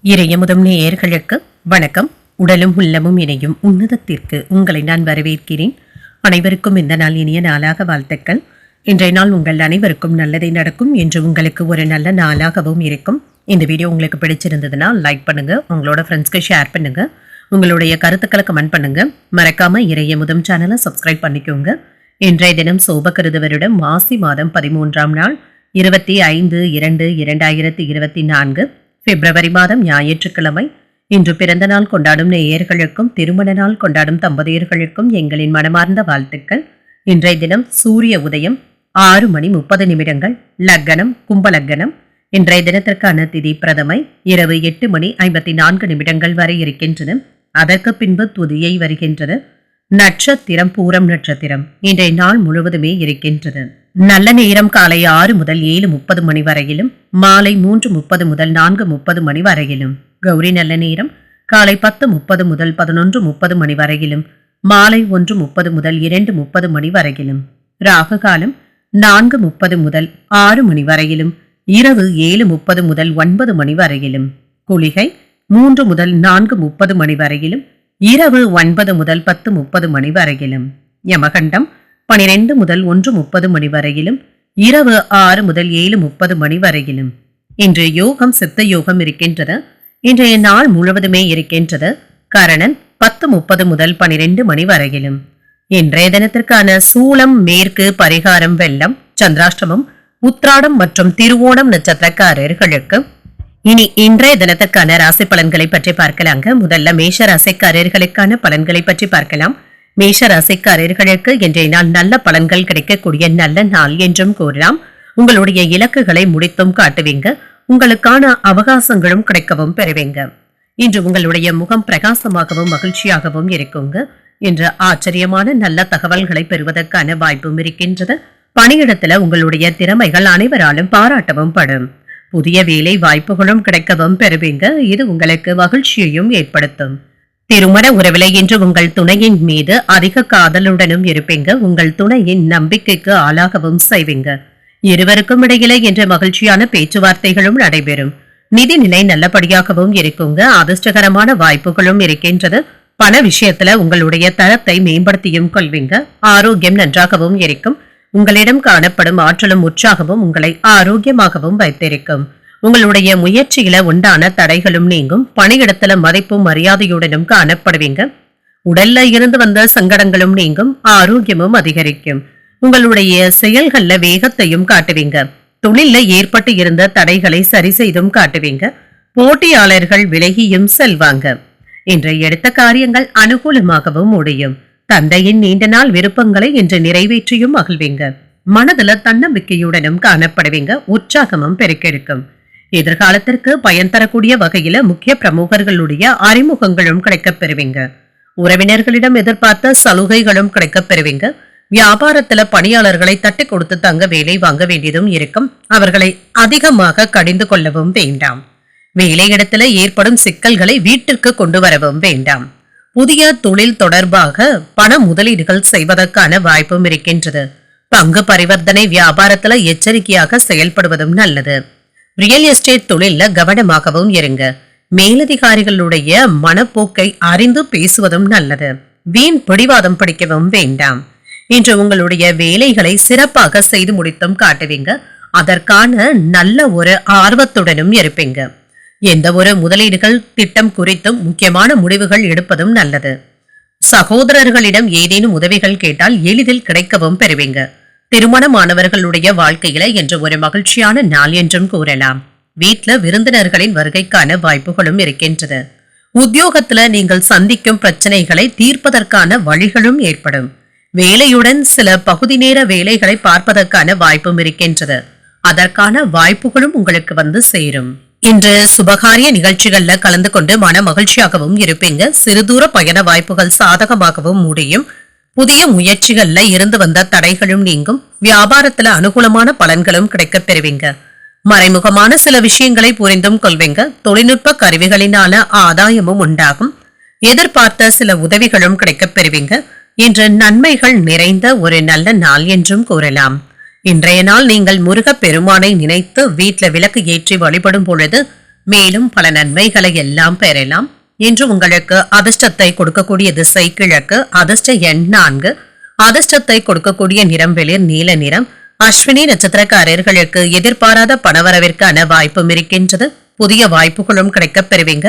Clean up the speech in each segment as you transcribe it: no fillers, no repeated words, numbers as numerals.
இறையமுதம் நேயர்களுக்கு வணக்கம். உடலும் உள்ளமும் இணையும் உன்னதத்திற்கு உங்களை நான் வரவேற்கிறேன். அனைவருக்கும் இந்த நாள் இனிய நாளாக வாழ்த்துக்கள். இன்றைய நாள் உங்கள் அனைவருக்கும் நல்லதை நடக்கும் என்று உங்களுக்கு ஒரு நல்ல நாளாகவும் இருக்கும். இந்த வீடியோ உங்களுக்கு பிடிச்சிருந்ததுன்னா லைக் பண்ணுங்க, உங்களோட ஃப்ரெண்ட்ஸ்க்கு ஷேர் பண்ணுங்க, உங்களுடைய கருத்துக்களை கமெண்ட் பண்ணுங்க. மறக்காம இறையமுதம் சேனலை சப்ஸ்கிரைப் பண்ணிக்கோங்க. இன்றைய தினம் சோபகிருது வருடம் மாசி மாதம் 13ஆம் நாள் 25/2/2024 பிப்ரவரி மாதம் ஞாயிற்றுக்கிழமை. இன்று பிறந்த நாள் கொண்டாடும் நேயர்களுக்கும் திருமண நாள் கொண்டாடும் தம்பதியர்களுக்கும் எங்களின் மனமார்ந்த வாழ்த்துக்கள். இன்றைய தினம் சூரிய உதயம் 6:30 லக்னம் கும்பலக்னம். இன்றைய தினத்திற்கான திதி பிரதமை இரவு 8:54 வரை இருக்கின்றது. அதற்கு பின்பு துதியை வருகின்றது. நட்சத்திரம் பூரம் நட்சத்திரம். இன்றைய நாள் முழுவதுமே இருக்கின்றது. நல்ல நேரம் காலை 6 முதல் 7:30 மணி வரையிலும், மாலை 3:30 முதல் 4:30 மணி வரையிலும். கௌரி நல்ல நேரம் காலை 10:30 முதல் 11:30 மணி வரையிலும், மாலை 1:30 முதல் 2:30 மணி வரையிலும். ராகு காலம் 4:30 முதல் 6 மணி வரையிலும், இரவு 7:30 முதல் 9 மணி வரையிலும். குளிகை 3 முதல் 4:30 மணி வரையிலும், இரவு 9 முதல் 10:30 மணி வரையிலும். யமகண்டம் 12 முதல் 1:30 மணி வரையிலும், இரவு 6 முதல் 7:30 மணி வரையிலும். இன்று யோகம் சித்த யோகம் இருக்கின்றது. இன்றைய நாள் முழுவதுமே இருக்கின்றது. கரணன் 10:30 முதல் 12 மணி வரையிலும். இன்றைய தினத்திற்கான சூலம் மேற்கு, பரிகாரம் வெள்ளம், சந்திராஷ்டமம் உத்ராடம் மற்றும் திருவோணம் நட்சத்திரக்காரர்களுக்கு. இனி இன்றைய தினத்திற்கான ராசி பலன்களை பற்றி பார்க்கலாங்க. முதல்ல மேஷ ராசிக்காரர்களுக்கான பலன்களை பற்றி பார்க்கலாம். மேஷ ராசிக்காரர்களுக்கு இன்றைய நாள் நல்ல பலன்கள் கிடைக்கக்கூடிய நல்ல நாள் என்றும் கூறலாம். உங்களுடைய இலக்குகளை முடித்தும் காட்டுவீங்க. உங்களுக்கான அவகாசங்களும் கிடைக்கவும் பெறுவீங்க. இன்று உங்களுடைய முகம் பிரகாசமாகவும் மகிழ்ச்சியாகவும் இருக்குங்க. இன்று ஆச்சரியமான நல்ல தகவல்களை பெறுவதற்கான வாய்ப்பும் இருக்கின்றது. பணியிடத்துல உங்களுடைய திறமைகள் அனைவராலும் பாராட்டவும் படும். புதிய வேலை வாய்ப்புகளும் கிடைக்கவும் பெறுவீங்க. இது உங்களுக்கு மகிழ்ச்சியையும் ஏற்படுத்தும். திருமண உறவிலை இன்று உங்கள் துணையின் மீது அதிக காதலுடனும் இருப்பீங்க. உங்கள் துணையின் நம்பிக்கைக்கு ஆளாகவும் செய்வீங்க. இருவருக்கும் இடையில இன்று மகிழ்ச்சியான பேச்சுவார்த்தைகளும் நடைபெறும். நிதிநிலை நல்லபடியாகவும் இருக்குங்க. அதிர்ஷ்டகரமான வாய்ப்புகளும் இருக்கின்றது. பண விஷயத்துல உங்களுடைய தரத்தை மேம்படுத்தியும் கொள்வீங்க. ஆரோக்கியம் நன்றாகவும் இருக்கும். உங்களிடம் காணப்படும் ஆற்றலும் உற்சாகமும் உங்களை ஆரோக்கியமாகவும் வைத்திருக்கும். உங்களுடைய முயற்சியில உண்டான தடைகளும் நீங்கும். பணியிடத்துல மதிப்பும் மரியாதையுடனும் காணப்படுவீங்க. உடல்ல இருந்து வந்த சங்கடங்களும் நீங்கும். ஆரோக்கியமும் அதிகரிக்கும். உங்களுடைய செயல்கள்ல வேகத்தையும் காட்டுவீங்க. தொழில்ல ஏற்பட்டு இருந்த தடைகளை சரி செய்தும் காட்டுவீங்க. போட்டியாளர்கள் விலகியும் செல்வாங்க. இன்று எடுத்த காரியங்கள் அனுகூலமாகவும் முடியும். தந்தையின் நீண்ட நாள் விருப்பங்களை இன்று நிறைவேற்றியும் மகிழ்வீங்க. மனதுல தன்னம்பிக்கையுடனும் காணப்படுவீங்க. உற்சாகமும் பெருக்கெடுக்கும். எதிர்காலத்திற்கு பயன் தரக்கூடிய வகையில முக்கிய பிரமுகர்களுடைய அறிமுகங்களும் கிடைக்கப் பெறுவீங்க. உறவினர்களிடம் எதிர்பார்த்த சலுகைகளும் கிடைக்கப் பெறுவீங்க. வியாபாரத்துல பணியாளர்களை தட்டி கொடுத்து தங்க வேலை வாங்க வேண்டியதும் இருக்கும். அவர்களை அதிகமாக கடிந்து கொள்ளவும் வேண்டாம். வேலையிடத்துல ஏற்படும் சிக்கல்களை வீட்டிற்கு கொண்டு வரவும் வேண்டாம். புதிய தொழில் தொடர்பாக பண முதலீடுகள் செய்வதற்கான வாய்ப்பும் இருக்கின்றது. பங்கு பரிவர்த்தனை வியாபாரத்துல எச்சரிக்கையாக செயல்படுவதும் நல்லது. ரியல் எஸ்டேட் தொழில்ல கவனமாகவும் இருங்க. மேலதிகாரிகளுடைய மனப்போக்கை அறிந்து பேசுவதும் நல்லது. வீண் பிடிவாதம் பிடிக்கவும் வேண்டாம். இன்று உங்களுடைய வேலைகளை சிறப்பாக செய்து முடித்தும் காட்டுவீங்க. அதற்கான நல்ல ஒரு ஆர்வத்துடனும் இருப்பீங்க. எந்த ஒரு முதலீடுகள் திட்டம் குறித்தும் முக்கியமான முடிவுகள் எடுப்பதும் நல்லது. சகோதரர்களிடம் ஏதேனும் உதவிகள் கேட்டால் எளிதில் கிடைக்கவும் பெறுவீங்க. திருமணமானவர்களுடைய வாழ்க்கையில என்று ஒரு மகிழ்ச்சியான நாள் என்றும் கூறலாம். வீட்டுல விருந்தினர்களின் வருகைக்கான வாய்ப்புகளும் இருக்கின்றது. உத்தியோகத்துல நீங்கள் சந்திக்கும் பிரச்சனைகளை தீர்ப்பதற்கான வழிகளும் ஏற்படும். வேலையுடன் சில பகுதி நேர வேலைகளை பார்ப்பதற்கான வாய்ப்பும் இருக்கின்றது. அதற்கான வாய்ப்புகளும் உங்களுக்கு வந்து சேரும். இன்று சுபகாரிய நிகழ்ச்சிகள்ல கலந்து கொண்டு மன மகிழ்ச்சியாகவும் இருப்பீங்க. சிறுதூர பயண வாய்ப்புகள் சாதகமாகவும் முடியும். புதிய முயற்சிகள்ல இருந்து வந்த தடைகளும் நீங்கும். வியாபாரத்துல அனுகூலமான பலன்களும் கிடைக்கப் பெறுவீங்க. மறைமுகமான சில விஷயங்களை புரிந்தும் கொள்வீங்க. தொழில்நுட்ப கருவிகளினால ஆதாயமும் உண்டாகும். எதிர்பார்த்த சில உதவிகளும் கிடைக்கப் பெறுவீங்க. இன்று நன்மைகள் நிறைந்த ஒரு நல்ல நாள் என்றும் கூறலாம். இன்றைய நாள் நீங்கள் முருகப் பெருமானை நினைத்து வீட்டில் விளக்கு ஏற்றி வழிபடும் பொழுது மேலும் பல நன்மைகளை எல்லாம் பெறலாம். இன்று உங்களுக்கு அதிர்ஷ்டத்தை கொடுக்கக்கூடிய திசை கிழக்கு, அதிர்ஷ்ட எண் 4, அதிர்ஷ்டத்தை கொடுக்கக்கூடிய நிறம் வெளிர் நீல நிறம். அஸ்வினி நட்சத்திரக்காரர்களுக்கு எதிர்பாராத பணவரவிற்கான வாய்ப்பும் இருக்கின்றது. புதிய வாய்ப்புகளும் கிடைக்கப் பெறுவீங்க.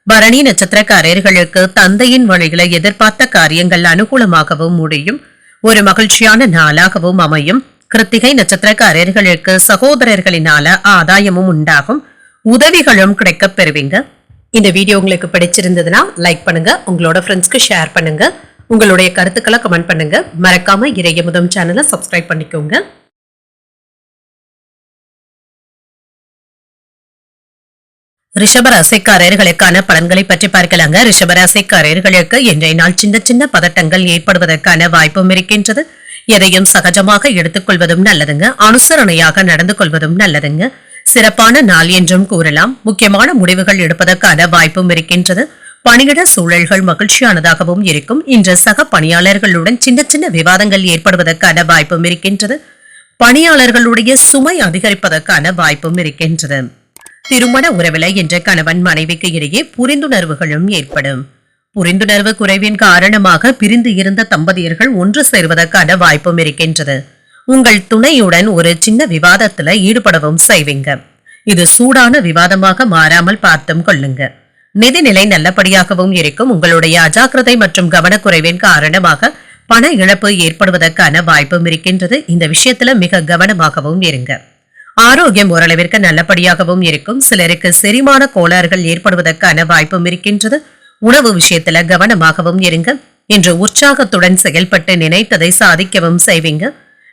பரணி நட்சத்திரக்காரர்களுக்கு தந்தையின் வழிகளை எதிர்பார்த்த காரியங்கள் அனுகூலமாகவும் முடியும். ஒரு மகிழ்ச்சியான நாளாகவும் அமையும். கிருத்திகை நட்சத்திரக்காரர்களுக்கு சகோதரர்களினால ஆதாயமும் உண்டாகும். உதவிகளும் கிடைக்கப் பெறுவீங்க. இந்த வீடியோ உங்களுக்கு பிடிச்சிருந்ததுன்னா லைக் பண்ணுங்க, உங்களோட ஃப்ரெண்ட்ஸ்க்கு ஷேர் பண்ணுங்க, உங்களுடைய கருத்துக்களை கமெண்ட் பண்ணுங்க. மறக்காம இறையமுதம் சேனலை சப்ஸ்கிரைப் பண்ணிக்கோங்க. ரிஷபராசிக்காரர்களுக்கான பலன்களை பற்றி பார்க்கலாங்க. ரிஷபராசிக்காரர்களுக்கு இன்றைய நாள் சின்ன சின்ன பதட்டங்கள் ஏற்படுவதற்கான வாய்ப்பும் இருக்கின்றது. எதையும் சகஜமாக எடுத்துக்கொள்வதும் நல்லதுங்க. அனுசரணையாக நடந்து கொள்வதும் நல்லதுங்க. சிறப்பான நாள் என்றும் கூறலாம். முக்கியமான முடிவுகள் எடுப்பதற்கான வாய்ப்பும் இருக்கின்றது. பணியிட சூழல்கள் மகிழ்ச்சியானதாகவும் இருக்கும். இன்று சக பணியாளர்களுடன் சின்ன சின்ன விவாதங்கள் ஏற்படுவதற்கான வாய்ப்பும் இருக்கின்றது. பணியாளர்களுடைய சுமை அதிகரிப்பதற்கான வாய்ப்பும் இருக்கின்றது. திருமண உறவில என்ற கணவன் மனைவிக்கு இடையே புரிந்துணர்வுகளும் ஏற்படும். புரிந்துணர்வு குறைவின் காரணமாக பிரிந்து இருந்த தம்பதியர்கள் ஒன்று சேர்வதற்கான வாய்ப்பும் இருக்கின்றது. உங்கள் துணையுடன் ஒரு சின்ன விவாதத்துல ஈடுபடவும் செய்வீங்க. இது சூடான விவாதமாக மாறாமல் பார்த்தும் கொள்ளுங்க. நிதிநிலை நல்லபடியாகவும் இருக்கும். உங்களுடைய அஜாக்கிரதை மற்றும் கவனக்குறைவின் காரணமாக பண இழப்பு ஏற்படுவதற்கான வாய்ப்பும் இருக்கின்றது. இந்த விஷயத்துல மிக கவனமாகவும் இருங்க. ஆரோக்கியம் ஓரளவிற்கு நல்லபடியாகவும் இருக்கும். சிலருக்கு செரிமான கோளாறுகள் ஏற்படுவதற்கான வாய்ப்பும் இருக்கின்றது. உணவு விஷயத்துல கவனமாகவும் இருங்க. இன்று உற்சாகத்துடன் செயல்பட்டு நினைத்ததை சாதிக்கவும் செய்வீங்க.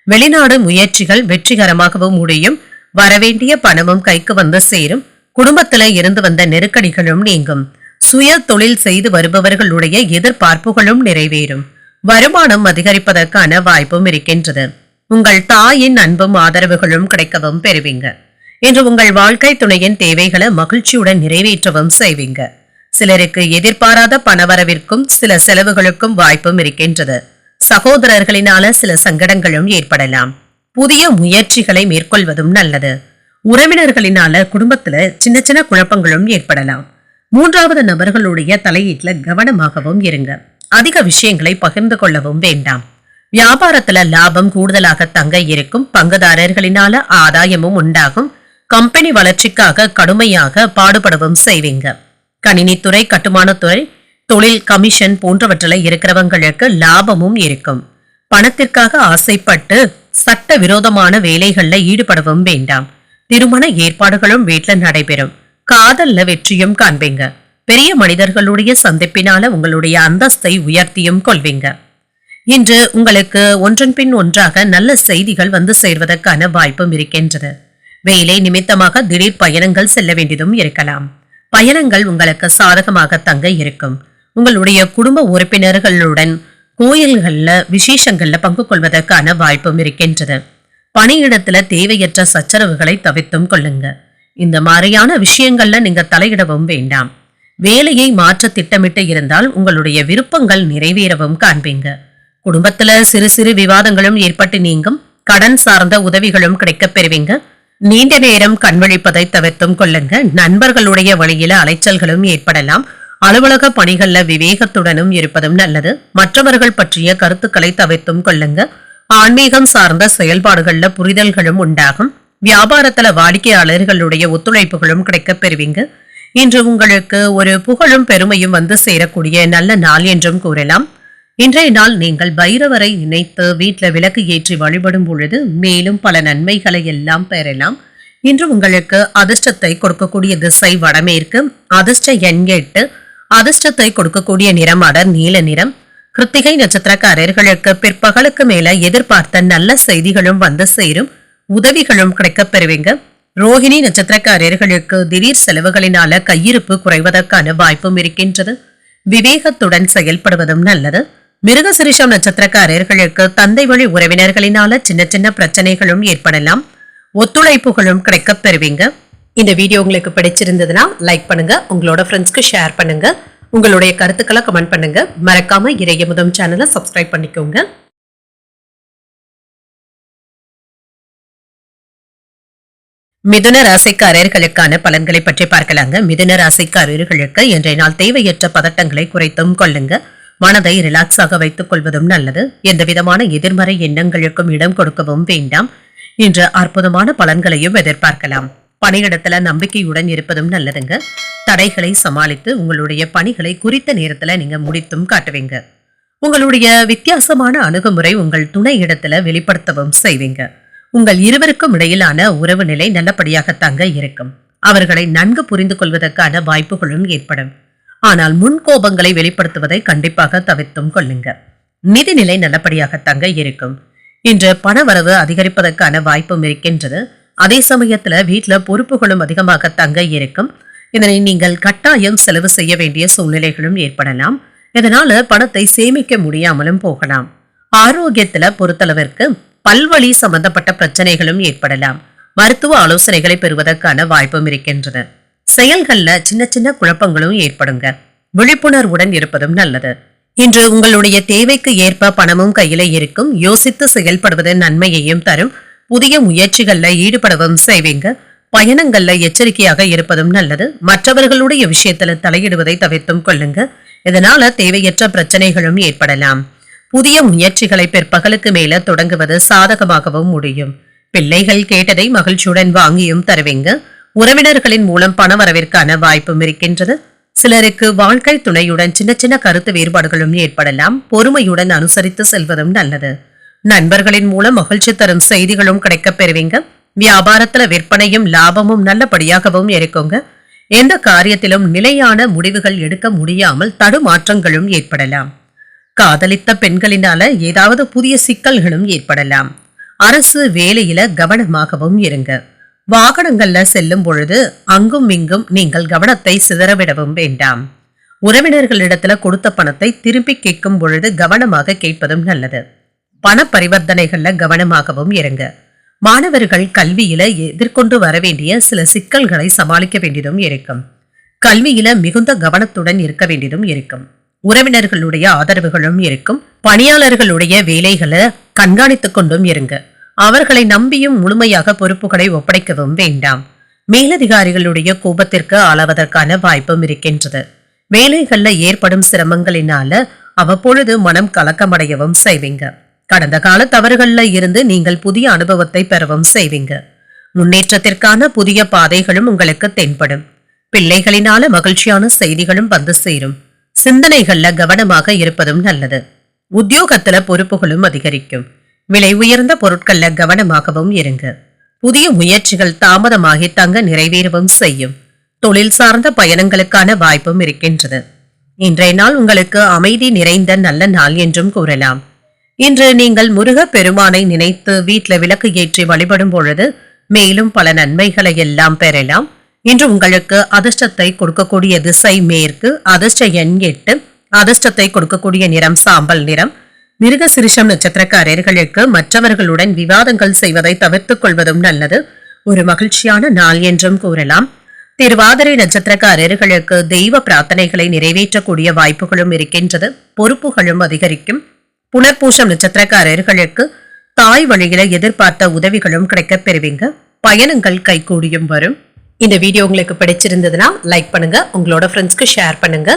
வெளிநாடு முயற்சிகள் வெற்றிகரமாகவும் முடியும். வரவேண்டிய பணமும் கைக்கு வந்து சேரும். குடும்பத்தில இருந்து வந்த நெருக்கடிகளும் நீங்கும். சுய தொழில் செய்து வருபவர்களுடைய எதிர்பார்ப்புகளும் நிறைவேறும். வருமானம் அதிகரிப்பதற்கான வாய்ப்பும் இருக்கின்றது. உங்கள் தாயின் அன்பும் ஆதரவுகளும் கிடைக்கவும் பெறுவீங்க. இன்று உங்கள் வாழ்க்கை துணையின் தேவைகளை மகிழ்ச்சியுடன் நிறைவேற்றவும் செய்வீங்க. சிலருக்கு எதிர்பாராத பணவரவிற்கும் சில செலவுகளுக்கும் வாய்ப்பும் இருக்கின்றது. சகோதரர்களினால சில சங்கடங்களும் ஏற்படலாம். புதிய முயற்சிகளை மேற்கொள்வதும் நல்லது. உறவினர்களினால குடும்பத்துல சின்ன சின்ன குழப்பங்களும் ஏற்படலாம். மூன்றாவது நபர்களுடைய தலையீட்டுல கவனமாகவும் இருங்க. அதிக விஷயங்களை பகிர்ந்து கொள்ளவும் வேண்டாம். வியாபாரத்துல லாபம் கூடுதலாக தங்க இருக்கும். பங்குதாரர்களினால ஆதாயமும் உண்டாகும். கம்பெனி வளர்ச்சிக்காக கடுமையாக பாடுபடவும் செய்வீங்க. கணினித்துறை, கட்டுமானத்துறை, தொழில், கமிஷன் போன்றவற்றில் இருக்கிறவங்களுக்கு லாபமும் இருக்கும். பணத்திற்காக ஆசைப்பட்டு சட்ட விரோதமான வேலைகள்ல ஈடுபடவும் வேண்டாம். திருமண ஏற்பாடுகளும் வீட்டுல நடைபெறும். காதல்ல வெற்றியும் காண்பீங்க. பெரிய மனிதர்களுடைய சந்திப்பினால உங்களுடைய அந்தஸ்தை உயர்த்தியும் கொள்வீங்க. இன்று உங்களுக்கு ஒன்றன் பின் ஒன்றாக நல்ல செய்திகள் வந்து சேர்வதற்கான வாய்ப்பும் இருக்கின்றது. வேலை நிமித்தமாக திடீர் பயணங்கள் செல்ல வேண்டியதும் இருக்கலாம். பயணங்கள் உங்களுக்கு சாதகமாக தங்க இருக்கும். உங்களுடைய குடும்ப உறுப்பினர்களுடன் கோயில்கள்ல விசேஷங்கள்ல பங்கு கொள்வதற்கான வாய்ப்பும் இருக்கின்றது. பணியிடத்துல தேவையற்ற சச்சரவுகளை தவிர்த்தும் கொள்ளுங்க. இந்த மாதிரியான விஷயங்கள்ல நீங்க தலையிடவும் வேண்டாம். வேலையை மாற்ற திட்டமிட்டு இருந்தால் உங்களுடைய விருப்பங்கள் நிறைவேறவும் காண்பீங்க. குடும்பத்துல சிறு சிறு விவாதங்களும் ஏற்பட்டு நீங்கும். கடன் சார்ந்த உதவிகளும் கிடைக்கப் பெறுவீங்க. நீண்ட நேரம் கண்விழிப்பதை தவிர்த்தும் கொள்ளுங்க. நண்பர்களுடைய வழியில அலைச்சல்களும் ஏற்படலாம். அலுவலக பணிகள்ல விவேகத்துடனும் இருப்பதும் நல்லது. மற்றவர்கள் பற்றிய கருத்துக்களை தவிர்த்தும் கொள்ளுங்க. ஆன்மீகம் சார்ந்த செயல்பாடுகள்ல புரிதல்களும் உண்டாகும். வியாபாரத்துல வாடிக்கையாளர்களுடைய ஒத்துழைப்புகளும் கிடைக்கப் பெறுவீங்க. இன்று உங்களுக்கு ஒரு புகழும் பெருமையும் வந்து சேரக்கூடிய நல்ல நாள் என்றும் கூறலாம். இன்றைய நாள் நீங்கள் பைரவரை நினைத்து வீட்டில் விளக்கு ஏற்றி வழிபடும் பொழுது மேலும் பல நன்மைகளை எல்லாம் பெறலாம். இன்று உங்களுக்கு அதிர்ஷ்டத்தை கொடுக்கக்கூடிய திசை வடமேற்கு, அதிர்ஷ்ட எண் 8, அதிர்ஷ்டத்தை கொடுக்கக்கூடிய நிறம் அடர் நீல நிறம். கிருத்திகை நட்சத்திரக்காரர்களுக்கு பிற்பகலுக்கு மேல எதிர்பார்த்த நல்ல செய்திகளும் வந்து சேரும். உதவிகளும் கிடைக்கப் பெறுவீங்க. ரோஹிணி நட்சத்திரக்காரர்களுக்கு திடீர் செலவுகளினால கையிருப்பு குறைவதற்கான வாய்ப்பும் இருக்கின்றது. விவேகத்துடன் செயல்படுவதும் நல்லது. மிருகசிரிஷம் நட்சத்திரக்காரர்களுக்கு தந்தை வழி உறவினர்களினால சின்ன சின்ன பிரச்சனைகளும் ஏற்படலாம். ஒத்துழைப்புகளும் கிடைக்கப் பெறுவீங்க. இந்த வீடியோ உங்களுக்கு பிடிச்சிருந்ததுன்னா லைக் பண்ணுங்க, உங்களோட ஃப்ரெண்ட்ஸ்க்கு ஷேர் பண்ணுங்க, உங்களுடைய கருத்துக்களை கமெண்ட் பண்ணுங்க. மறக்காம இறையமுதம் சேனலை சப்ஸ்கிரைப் பண்ணிக்கோங்க. மிதுன ராசிக்காரர்களுக்கான பலன்களை பற்றி பார்க்கலாங்க. மிதுன ராசிக்காரர்களுக்கு இன்றைய நாள் தேவையற்ற பதட்டங்களை குறைத்தும் கொள்ளுங்க. மனதை ரிலாக்ஸாக வைத்துக் கொள்வதும் நல்லது. எந்த விதமான எதிர்மறை எண்ணங்களுக்கும் இடம் கொடுக்கவும் வேண்டாம். இன்று அற்புதமான பலன்களையும் எதிர்பார்க்கலாம். பணியிடத்துல நம்பிக்கையுடன் இருப்பதும் நல்லதுங்க. தடைகளை சமாளித்து உங்களுடைய பணிகளை குறித்த நேரத்துல நீங்க முடித்தும் காட்டுவீங்க. உங்களுடைய வித்தியாசமான அணுகுமுறை உங்கள் துணை இடத்துல வெளிப்படுத்தவும் செய்வீங்க. உங்கள் இருவருக்கும் இடையிலான உறவு நிலை நல்லபடியாகத்தாங்க இருக்கும். அவர்களை நன்கு புரிந்து கொள்வதற்கான வாய்ப்புகளும் ஏற்படும். ஆனால் முன்கோபங்களை வெளிப்படுத்துவதை கண்டிப்பாக தவிர்த்தும் கொள்ளுங்க. நிதிநிலை நல்லபடியாகத்தாங்க இருக்கும். இன்று பணவரவு அதிகரிப்பதற்கான வாய்ப்பும் இருக்கின்றது. அதே சமயத்துல வீட்டுல பொறுப்புகளும் அதிகமாகத்தாங்க இருக்கும். இதனை நீங்கள் கட்டாயம் செலவு செய்ய வேண்டிய சூழ்நிலைகளும் ஏற்படலாம். இதனால பணத்தை சேமிக்க முடியாமலும் போகலாம். ஆரோக்கியத்துல பொறுத்தளவிற்கு பல்வழி சம்பந்தப்பட்ட பிரச்சனைகளும் ஏற்படலாம். மருத்துவ ஆலோசனைகளை பெறுவதற்கான வாய்ப்பும் இருக்கின்றது. செயல்கள்ல சின்ன சின்ன குழப்பங்களும் ஏற்படுங்க. விழிப்புணர்வுடன் இருப்பதும் நல்லது. இன்று உங்களுடைய தேவைக்கு ஏற்ப பணமும் கையில இருக்கும். யோசித்து செயல்படுவது நன்மையையும் தரும். புதிய முயற்சிகள்ல ஈடுபடவும் செய்வீங்க. பயணங்கள்ல எச்சரிக்கையாக இருப்பதும் நல்லது. மற்றவர்களுடைய விஷயத்துல தலையிடுவதை தவிர்த்தும் கொள்ளுங்க. இதனால தேவையற்ற பிரச்சனைகளும் ஏற்படலாம். புதிய முயற்சிகளை பிற்பகலுக்கு மேல தொடங்குவது சாதகமாகவும் முடியும். பிள்ளைகள் கேட்டதை மகிழ்ச்சியுடன் வாங்கியும் தருவீங்க. உறவினர்களின் மூலம் பணவரவிற்கான வாய்ப்பும் இருக்கின்றது. சிலருக்கு வாழ்க்கை துணையுடன் சின்ன சின்ன கருத்து வேறுபாடுகளும் ஏற்படலாம். பொறுமையுடன் அனுசரித்து செல்வதும் நல்லது. நண்பர்களின் மூலம் மகிழ்ச்சி தரும் செய்திகளும் கிடைக்கப் பெறுவீங்க. வியாபாரத்துல விற்பனையும் லாபமும் நல்லபடியாகவும் இருக்குங்க. எந்த காரியத்திலும் நிலையான முடிவுகள் எடுக்க முடியாமல் தடுமாற்றங்களும் ஏற்படலாம். காதலித்த பெண்களினால ஏதாவது புதிய சிக்கல்களும் ஏற்படலாம். அரசு வேலையில கவனமாகவும் இருங்க. வாகனங்கள்ல செல்லும் பொழுது அங்கும் இங்கும் நீங்கள் கவனத்தை சிதறவிடவும் வேண்டாம். உறவினர்களிடத்துல கொடுத்த பணத்தை திருப்பி கேட்கும் பொழுது கவனமாக கேட்பதும் நல்லது. பண பரிவர்த்தனைகள்ல கவனமாகவும் இருங்க. மாணவர்கள் கல்வியில எதிர்கொண்டு வர வேண்டிய சில சிக்கல்களை சமாளிக்க வேண்டியதும் இருக்கும். கல்வியில மிகுந்த கவனத்துடன் இருக்க வேண்டியதும் இருக்கும். உறவினர்களுடைய ஆதரவுகளும் இருக்கும். பணியாளர்களுடைய வேலைகளை கண்காணித்துக் கொண்டும் இருங்க. அவர்களை நம்பியும் முழுமையாக பொறுப்புகளை ஒப்படைக்கவும் வேண்டாம். மேலதிகாரிகளுடைய கோபத்திற்கு ஆளாவதற்கான வாய்ப்பும் இருக்கின்றது. வேலைகள்ல ஏற்படும் சிரமங்களினால அவ்வப்பொழுது மனம் கலக்கமடையவும் செய்வீங்க. கடந்த கால தவறுகள்ல இருந்து நீங்கள் புதிய அனுபவத்தை பெறவும் செய்வீங்க. முன்னேற்றத்திற்கான புதிய பாதைகளும் உங்களுக்கு தென்படும். பிள்ளைகளினால மகிழ்ச்சியான செய்திகளும் வந்து சேரும். சிந்தனைகள்ல கவனமாக இருப்பதும் நல்லது. உத்தியோகத்துல பொறுப்புகளும் அதிகரிக்கும். விலை உயர்ந்த பொருட்கள்ல கவனமாகவும் இருங்க. புதிய முயற்சிகள் தாமதமாகி தங்க நிறைவேறவும் செய்யும். தொழில் சார்ந்த பயணங்களுக்கான வாய்ப்பும் இருக்கின்றது. இன்றைய நாள் உங்களுக்கு அமைதி நிறைந்த நல்ல நாள் என்றும் கூறலாம். இன்று நீங்கள் முருக பெருமானை நினைத்து வீட்டுல விளக்கு ஏற்றி வழிபடும் பொழுது மேலும் பல நன்மைகளை எல்லாம் பெறலாம். இன்று உங்களுக்கு அதிர்ஷ்டத்தை கொடுக்கக்கூடிய திசை மேற்கு. அதிர்ஷ்ட எண் 8. அதிர்ஷ்டத்தை கொடுக்கக்கூடிய நிறம் சாம்பல் நிறம். மிருகசிரிஷம் நட்சத்திரக்காரர்களுக்கு மற்றவர்களுடன் விவாதங்கள் செய்வதை தவிர்த்துக் கொள்வதும் நல்லது. ஒரு மகிழ்ச்சியான நாள் என்றும் கூறலாம். திருவாதிரை நட்சத்திரக்காரர்களுக்கு தெய்வ பிரார்த்தனைகளை நிறைவேற்றக்கூடிய வாய்ப்புகளும் இருக்கின்றது. பொறுப்புகளும் அதிகரிக்கும். புனர்பூசம் நட்சத்திரக்காரர்களுக்கு தாய் வழியில எதிர்பார்த்த உதவிகளும் கிடைக்கப் பெறுவீங்க. பயணங்கள் கைகூடியும் வரும். இந்த வீடியோ உங்களுக்கு பிடிச்சிருந்ததுன்னா லைக் பண்ணுங்க. உங்களோட ஃப்ரெண்ட்ஸ்க்கு ஷேர் பண்ணுங்க.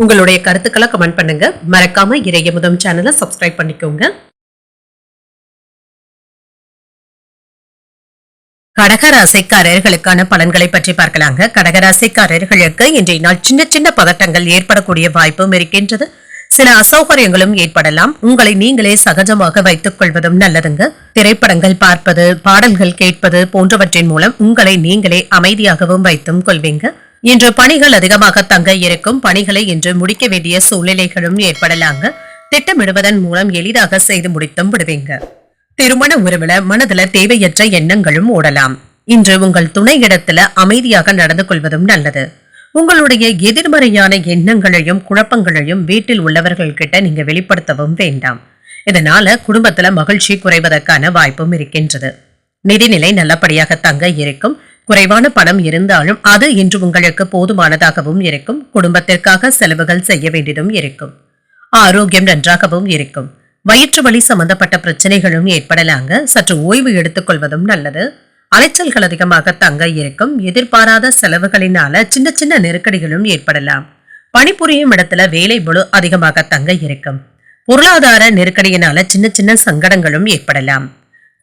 உங்களுடைய கருத்துக்களை கமெண்ட் பண்ணுங்க. மறக்காம இறையமுதம் சேனலை சப்ஸ்கிரைப் பண்ணிக்கோங்க. கடகராசிக்காரர்களுக்கான பலன்களை பற்றி பார்க்கலாங்க. கடகராசிக்காரர்களுக்கு இன்றைய நாள் சின்ன சின்ன பதட்டங்கள் ஏற்படக்கூடிய வாய்ப்பும் இருக்கின்றது. சில அசௌகரியங்களும் ஏற்படலாம். உங்களை நீங்களே சகஜமாக வைத்துக் கொள்வதும் நல்லதுங்க. திரைப்படங்கள் பார்ப்பது, பாடல்கள் கேட்பது போன்றவற்றின் மூலம் உங்களை நீங்களே அமைதியாகவும் வைத்தும் கொள்வீங்க. இன்று பணிகள் அதிகமாக தங்க இருக்கும். பணிகளை இன்று முடிக்க வேண்டிய சூழ்நிலைகளும் ஏற்படலாங்க. திட்டமிடுவதன் மூலம் எளிதாக செய்து முடித்தும் விடுவீங்க. திருமண உறவுல மனதுல தேவையற்ற எண்ணங்களும் ஓடலாம். இன்று உங்கள் துணை இடத்துல அமைதியாக நடந்து கொள்வதும் நல்லது. உங்களுடைய எதிர்மறையான எண்ணங்களையும் குழப்பங்களையும் வீட்டில் உள்ளவர்கள் கிட்ட நீங்க வெளிப்படுத்தவும் வேண்டாம். இதனால குடும்பத்துல மகிழ்ச்சி குறைவதற்கான வாய்ப்பும் இருக்கின்றது. நிதிநிலை நல்லபடியாக தங்க இருக்கும். குறைவான பணம் இருந்தாலும் அது இன்று உங்களுக்கு போதுமானதாகவும் இருக்கும். குடும்பத்திற்காக செலவுகள் செய்ய வேண்டியதும் இருக்கும். ஆரோக்கியம் நன்றாகவும் இருக்கும். வயிற்று வலி சம்பந்தப்பட்ட பிரச்சனைகளும் ஏற்படலாங்க. சற்று ஓய்வு எடுத்துக் கொள்வதும் நல்லது. அலைச்சல்கள் அதிகமாக தங்க இருக்கும். எதிர்பாராத செலவுகளினால சின்ன சின்ன நெருக்கடிகளும் ஏற்படலாம். பணிபுரியும் இடத்துல வேலை பளு அதிகமாக தங்க இருக்கும். பொருளாதார நெருக்கடியினால சின்ன சின்ன சங்கடங்களும் ஏற்படலாம்.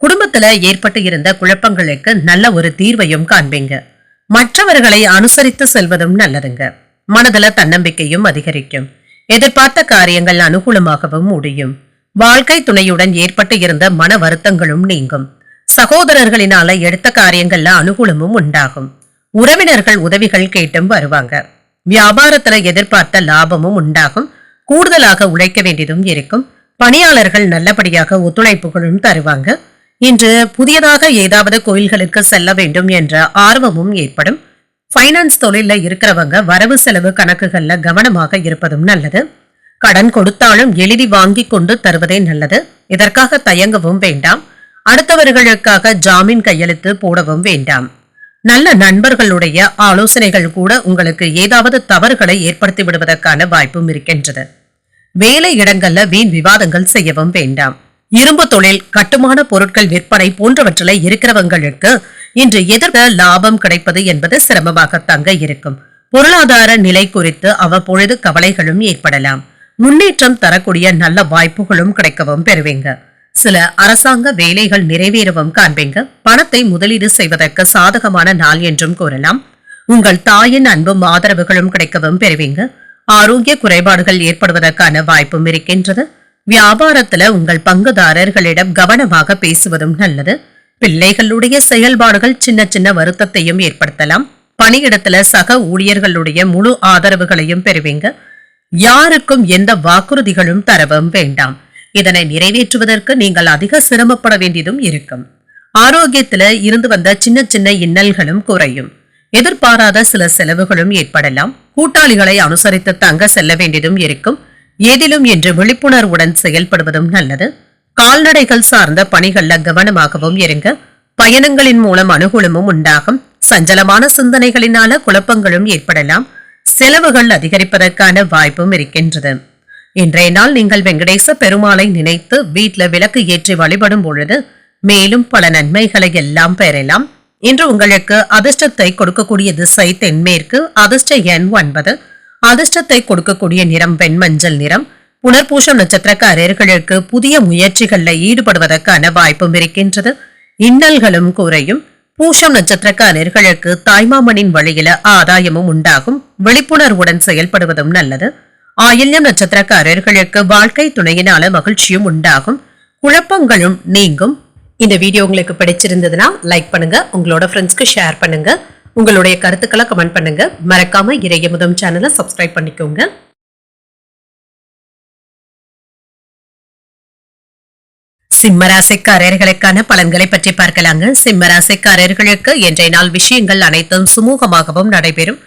குடும்பத்துல ஏற்பட்டு இருந்த குழப்பங்களுக்கு நல்ல ஒரு தீர்வையும் காண்பீங்க. மற்றவர்களை அனுசரித்து செல்வதும் நல்லதுங்க. மனதுல தன்னம்பிக்கையும் அதிகரிக்கும். எதிர்பார்த்த காரியங்கள் அனுகூலமாகவும் முடியும். வாழ்க்கை துணையுடன் ஏற்பட்டு இருந்த மன வருத்தங்களும் நீங்கும். சகோதரர்களினால எடுத்த காரியங்கள்ல அனுகூலமும் உண்டாகும். உறவினர்கள் உதவிகள் கேட்டும் வருவாங்க. வியாபாரத்துல எதிர்பார்த்த லாபமும் உண்டாகும். கூடுதலாக உழைக்க வேண்டியதும் இருக்கும். பணியாளர்கள் நல்லபடியாக ஒத்துழைப்புகளும் தருவாங்க. இன்று புதியதாக ஏதாவது கோயில்களுக்கு செல்ல வேண்டும் என்ற ஆர்வமும் ஏற்படும். பைனான்ஸ் தொழில இருக்கிறவங்க வரவு செலவு கணக்குகள்ல கவனமாக இருப்பதும் நல்லது. கடன் கொடுத்தாலும் எழுதி வாங்கி கொண்டு தருவதே நல்லது. இதற்காக தயங்கவும் வேண்டாம். அடுத்தவர்களுக்காக ஜாமீன் கையெழுத்து போடவும் வேண்டாம். நல்ல நண்பர்களுடைய ஆலோசனைகள் கூட உங்களுக்கு ஏதாவது தவறுகளை ஏற்படுத்தி விடுவதற்கான வாய்ப்பும் இருக்கின்றது. வேலை இடங்கள்ல வீண் விவாதங்கள் செய்யவும் வேண்டாம். இரும்பு தொழில், கட்டுமான பொருட்கள் விற்பனை போன்றவற்றில இருக்கிறவங்களுக்கு இன்று எதிர்க்க லாபம் கிடைப்பது என்பது சிரமமாக தங்க இருக்கும். பொருளாதார நிலை குறித்து அவ்வப்பொழுது கவலைகளும் ஏற்படலாம். முன்னேற்றம் தரக்கூடிய நல்ல வாய்ப்புகளும் கிடைக்கவும் பெறுவீங்க. சில அரசாங்க வேலைகள் நிறைவேறவும் காண்பீங்க. பணத்தை முதலீடு செய்வதற்கு சாதகமான நாள் என்றும் கூறலாம். உங்கள் தாயின் அன்பும் ஆதரவுகளும் கிடைக்கவும் பெறுவீங்க. ஆரோக்கிய குறைபாடுகள் ஏற்படுவதற்கான வாய்ப்பும் இருக்கின்றது. வியாபாரத்துல உங்கள் பங்குதாரர்களிடம் கவனமாக பேசுவதும் நல்லது. பிள்ளைகளுடைய செயல்பாடுகள் சின்ன சின்ன வருத்தத்தையும் ஏற்படுத்தலாம். பணியிடத்துல சக ஊழியர்களுடைய முழு ஆதரவுகளையும் பெறுவீங்க. யாருக்கும் எந்த வாக்குறுதிகளும் தரவும் வேண்டாம். இதனை நிறைவேற்றுவதற்கு நீங்கள் அதிக சிரமப்பட வேண்டியதும் இருக்கும். ஆரோக்கியத்துல இருந்து வந்த சின்ன சின்ன இன்னல்களும் குறையும். எதிர்பாராத சில செலவுகளும் ஏற்படலாம். கூட்டாளிகளை அனுசரித்து தங்க செல்ல வேண்டியதும் இருக்கும். ஏதிலும் என்று விழிப்புணர்வுடன் செயல்படுவதும் நல்லது. கால்நடைகள் சார்ந்த பணிகள்ல கவனமாகவும் இருங்க. பயணங்களின் மூலம் அனுகூலமும் உண்டாகும். சஞ்சலமான சிந்தனைகளினால குழப்பங்களும் ஏற்படலாம். செலவுகள் அதிகரிப்பதற்கான வாய்ப்பும் இருக்கின்றது. இன்றைய நாள் நீங்கள் வெங்கடேச பெருமாளை நினைத்து வீட்ல விளக்கு ஏற்றி வழிபடும் பொழுது மேலும் பல நன்மைகளை எல்லாம் பெறலாம். இன்று உங்களுக்கு அதிர்ஷ்டத்தை கொடுக்கக்கூடிய திசை தென்மேற்கு. அதிர்ஷ்ட எண் 9. அதிர்ஷ்டத்தை கொடுக்கக்கூடிய நிறம் வெண்மஞ்சள் நிறம். புனர்பூசம் நட்சத்திரக்காரர்களுக்கு புதிய முயற்சிகள்ல ஈடுபடுவதற்கான வாய்ப்பும் இருக்கின்றது. இன்னல்களும் குறையும். பூசம் நட்சத்திரக்காரர்களுக்கு தாய்மாமனின் வழியில ஆதாயமும் உண்டாகும். விழிப்புணர்வுடன் செயல்படுவதும் நல்லது. ஆயில்யம் நட்சத்திரக்காரர்களுக்கு வாழ்க்கை துணையினால மகிழ்ச்சியும் உண்டாகும். குழப்பங்களும் நீங்கும். இந்த வீடியோ உங்களுக்கு பிடிச்சிருந்ததுன்னா லைக் பண்ணுங்க. உங்களோட ஃப்ரெண்ட்ஸ்க்கு ஷேர் பண்ணுங்க. உங்களுடைய கருத்துக்களை கமெண்ட் பண்ணுங்க. மறக்காம இறையமுதம் சேனலை சப்ஸ்கிரைப் பண்ணிக்கோங்க. சிம்மராசிக்காரர்களுக்கான பலன்களை பற்றி பார்க்கலாங்க. சிம்மராசிக்காரர்களுக்கு இன்றைய நாள் விஷயங்கள் அனைத்தும் சுமூகமாகவும் நடைபெறும்.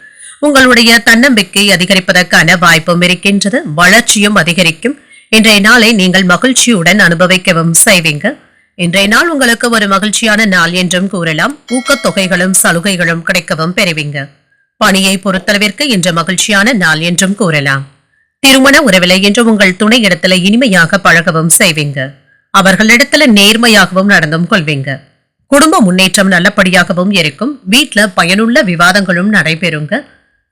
உங்களுடைய தன்னம்பிக்கை அதிகரிப்பதற்கான வாய்ப்பும் இருக்கின்றது. வளர்ச்சியும் அதிகரிக்கும். இன்றைய நாளை நீங்கள் மகிழ்ச்சியுடன் அனுபவிக்கவும் செய்வீங்க. இன்றைய நாள் உங்களுக்கு ஒரு மகிழ்ச்சியான நாள் என்றும் கூறலாம். ஊக்கத்தொகைகளும் சலுகைகளும் கிடைக்கவும் பெறுவீங்க. பணியை பொறுத்தளவிற்கு இன்று மகிழ்ச்சியான நாள் என்றும் கூறலாம். திருமண உறவிலை என்று உங்கள் துணை இடத்துல இனிமையாக பழகவும் செய்வீங்க. அவர்களிடத்துல நேர்மையாகவும் நடந்தும் கொள்வீங்க. குடும்ப முன்னேற்றம் நல்லபடியாகவும் இருக்கும். வீட்டுல பயனுள்ள விவாதங்களும் நடைபெறுங்க.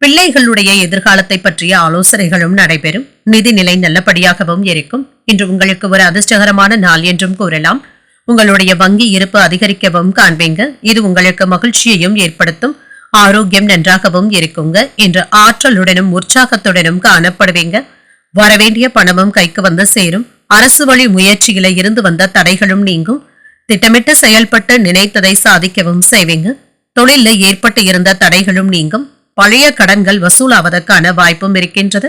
பிள்ளைகளுடைய எதிர்காலத்தை பற்றிய ஆலோசனைகளும் நடைபெறும். நிதிநிலை நல்லபடியாகவும் இருக்கும். இன்று உங்களுக்கு ஒரு அதிர்ஷ்டகரமான நாள் என்றும் கூறலாம். உங்களுடைய வங்கி இருப்பு அதிகரிக்கவும் காண்பீங்க. இது உங்களுக்கு மகிழ்ச்சியையும் ஏற்படுத்தும். ஆரோக்கியம் நன்றாகவும் இருக்குங்க. இன்று ஆற்றலுடனும் உற்சாகத்துடனும் காணப்படுவீங்க. வரவேண்டிய பணமும் கைக்கு வந்து சேரும். அரசு வழி முயற்சியில இருந்து வந்த தடைகளும் நீங்கும். திட்டமிட்டு செயல்பட்டு நினைத்ததை சாதிக்கவும் செய்வீங்க. தொழில ஏற்பட்டு இருந்த தடைகளும் நீங்கும். பழைய கடன்கள் வசூலாவதற்கான வாய்ப்பும் இருக்கின்றது.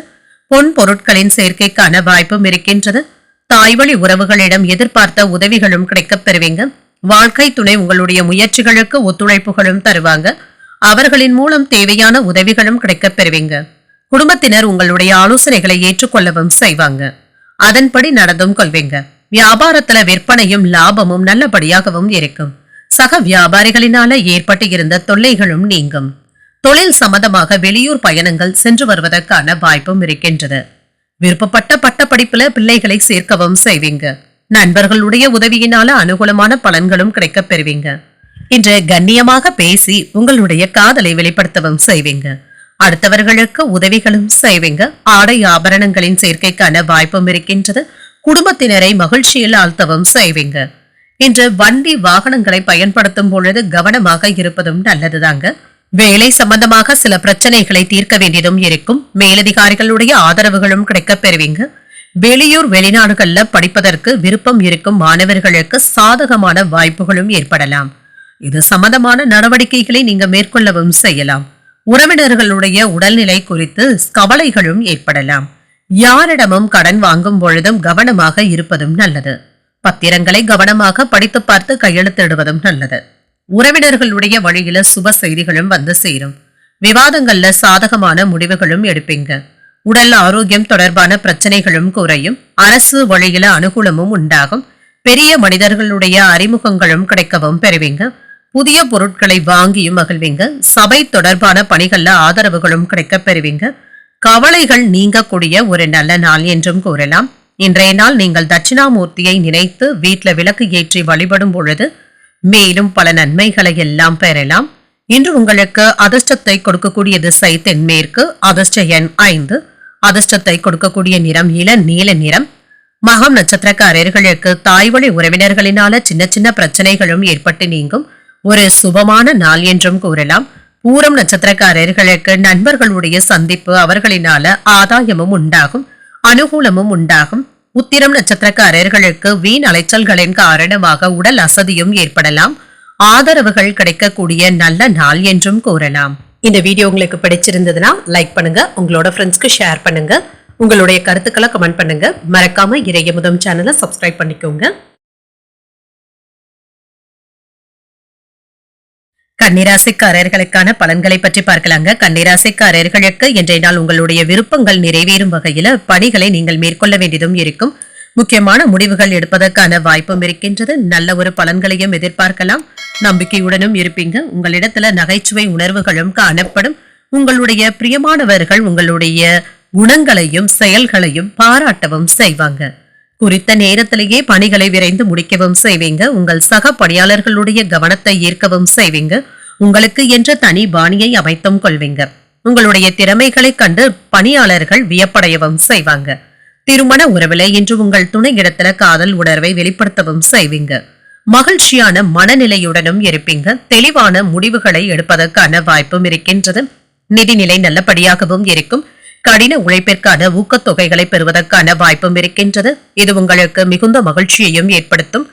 பொன் பொருட்களின் சேர்க்கைக்கான வாய்ப்பும் இருக்கின்றது. தாய்வழி உறவுகளிடம் எதிர்பார்த்த உதவிகளும் கிடைக்கப் பெறுவீங்க. வாழ்க்கை துணை உங்களுடைய முயற்சிகளுக்கு ஒத்துழைப்புகளும் தருவாங்க. அவர்களின் மூலம் தேவையான உதவிகளும் கிடைக்கப் பெறுவீங்க. குடும்பத்தினர் உங்களுடைய ஆலோசனைகளை ஏற்றுக்கொள்ளவும் செய்வாங்க. அதன்படி நடந்தும் கொள்வீங்க. வியாபாரத்துல விற்பனையும் லாபமும் நல்லபடியாகவும் இருக்கும். சக வியாபாரிகளினால ஏற்பட்டு இருந்த தொல்லைகளும் நீங்கும். தொழில் சம்பந்தமாக வெளியூர் பயணங்கள் சென்று வருவதற்கான வாய்ப்பும் இருக்கின்றது. விருப்பப்பட்ட பட்டப்படிப்புல பிள்ளைகளை சேர்க்கவும் செய்வீங்க. நண்பர்களுடைய உதவியினால அனுகூலமான பலன்களும் கிடைக்கப் பெறுவீங்க. இன்று கண்ணியமாக பேசி உங்களுடைய காதலை வெளிப்படுத்தவும் செய்வீங்க. அடுத்தவர்களுக்கு உதவிகளும் செய்வீங்க. ஆடை ஆபரணங்களின் சேர்க்கைக்கான வாய்ப்பும் இருக்கின்றது. குடும்பத்தினரை மகிழ்ச்சியில் ஆழ்த்தவும் செய்வீங்க. இன்று வண்டி வாகனங்களை பயன்படுத்தும் பொழுது கவனமாக இருப்பதும் நல்லதுதாங்க. வேலை சம்பந்தமாக சில பிரச்சனைகளை தீர்க்க வேண்டியதும் இருக்கும். மேலதிகாரிகளுடைய ஆதரவுகளும் கிடைக்கப் பெறுவீங்க. வெளியூர் வெளிநாடுகள்ல படிப்பதற்கு விருப்பம் இருக்கும் மாணவர்களுக்கு சாதகமான வாய்ப்புகளும் ஏற்படலாம். இது சம்பந்தமான நடவடிக்கைகளை நீங்க மேற்கொள்ளவும் செய்யலாம். உறவினர்களுடைய உடல்நிலை குறித்து கவலைகளும் ஏற்படலாம். யாரிடமும் கடன் வாங்கும் பொழுதும் கவனமாக இருப்பதும் நல்லது. பத்திரங்களை கவனமாக படித்து பார்த்து கையெழுத்திடுவதும் நல்லது. உறவினர்களுடைய வழியில சுப செய்திகளும் வந்து சேரும். விவாதங்கள்ல சாதகமான முடிவுகளும் எடுப்பீங்க. உடல் ஆரோக்கியம் தொடர்பான பிரச்சனைகளும் குறையும். அரசு வழியில அனுகூலமும் உண்டாகும். பெரிய மனிதர்களுடைய அறிமுகங்களும் கிடைக்கவும் பெறுவீங்க. புதிய பொருட்களை வாங்கியும் மகிழ்வீங்க. சபை தொடர்பான பணிகள்ல ஆதரவுகளும் கிடைக்கப் பெறுவீங்க. கவலைகள் நீங்கக்கூடிய ஒரு நல்ல நாள் என்றும் கூறலாம். இன்றைய நாள் நீங்கள் தட்சிணாமூர்த்தியை நினைத்து வீட்டுல விளக்கு ஏற்றி வழிபடும் பொழுது மேலும் பல நன்மைகளை எல்லாம் பெறலாம். இன்று உங்களுக்கு அதிர்ஷ்டத்தை கொடுக்கக்கூடிய திசை தென்மேற்கு. அதிர்ஷ்ட எண் 5. அதிர்ஷ்டத்தை கொடுக்கக்கூடிய நிறம் நீல நிறம். மகம் நட்சத்திரக்காரர்களுக்கு தாய்வழி உறவினர்களினால சின்ன சின்ன பிரச்சனைகளும் ஏற்பட்டு நீங்கும் ஒரு சுபமான நாள் என்றும் கூறலாம். பூரம் நட்சத்திரக்காரர்களுக்கு நண்பர்களுடைய சந்திப்பு, அவர்களினால ஆதாயமும் உண்டாகும், அனுகூலமும் உண்டாகும். உத்திரம் நட்சத்திரக்காரர்களுக்கு வீண் அலைச்சல்களின் காரணமாக உடல் அசதியும் ஏற்படலாம். ஆதரவுகள் கிடைக்கக்கூடிய நல்ல நாள் என்றும் கூறலாம். இந்த வீடியோ உங்களுக்கு பிடிச்சிருந்ததுன்னா லைக் பண்ணுங்க, உங்களோட ஃப்ரெண்ட்ஸ்க்கு ஷேர் பண்ணுங்க, உங்களுடைய கருத்துக்களை கமெண்ட் பண்ணுங்க. மறக்காம இறையமுதம் சேனலை சப்ஸ்கிரைப் பண்ணிக்கோங்க. கன்னிராசிக்காரர்களுக்கான பலன்களை பற்றி பார்க்கலாங்க. கன்னிராசிக்காரர்களுக்கு இன்றைய நாள் உங்களுடைய விருப்பங்கள் நிறைவேறும் வகையில பணிகளை நீங்கள் மேற்கொள்ள வேண்டியதும் இருக்கும். முக்கியமான முடிவுகள் எடுப்பதற்கான வாய்ப்பும் இருக்கின்றது. நல்ல ஒரு பலன்களையும் எதிர்பார்க்கலாம். நம்பிக்கையுடனும் இருப்பீங்க. உங்களிடத்துல நகைச்சுவை உணர்வுகளும் காணப்படும். உங்களுடைய பிரியமானவர்கள் உங்களுடைய குணங்களையும் செயல்களையும் பாராட்டவும் செய்வாங்க. குறித்த நேரத்திலேயே பணிகளை விரைந்து முடிக்கவும் செய்வீங்க. உங்கள் சக பணியாளர்களுடைய கவனத்தை ஈர்க்கவும் செய்வீங்க. உங்களுக்கு என்ற தனி பாணியை அமைத்தும் கொள்வீங்க. உங்களுடைய திறமைகளை கண்டு பணியாளர்கள் வியப்படையவும் செய்வாங்க. திருமண உறவில இன்று உங்கள் துணை இடத்துல காதல் உணர்வை வெளிப்படுத்தவும் செய்வீங்க. மகிழ்ச்சியான மனநிலையுடனும் இருப்பீங்க. தெளிவான முடிவுகளை எடுப்பதற்கான வாய்ப்பும் இருக்கின்றது. நிதிநிலை நல்லபடியாகவும் இருக்கும். கடின உழைப்பிற்கான ஊக்கத்தொகைகளை பெறுவதற்கான வாய்ப்பும் இருக்கின்றது. இது உங்களுக்கு மிகுந்த மகிழ்ச்சியையும் ஏற்படுத்தும்.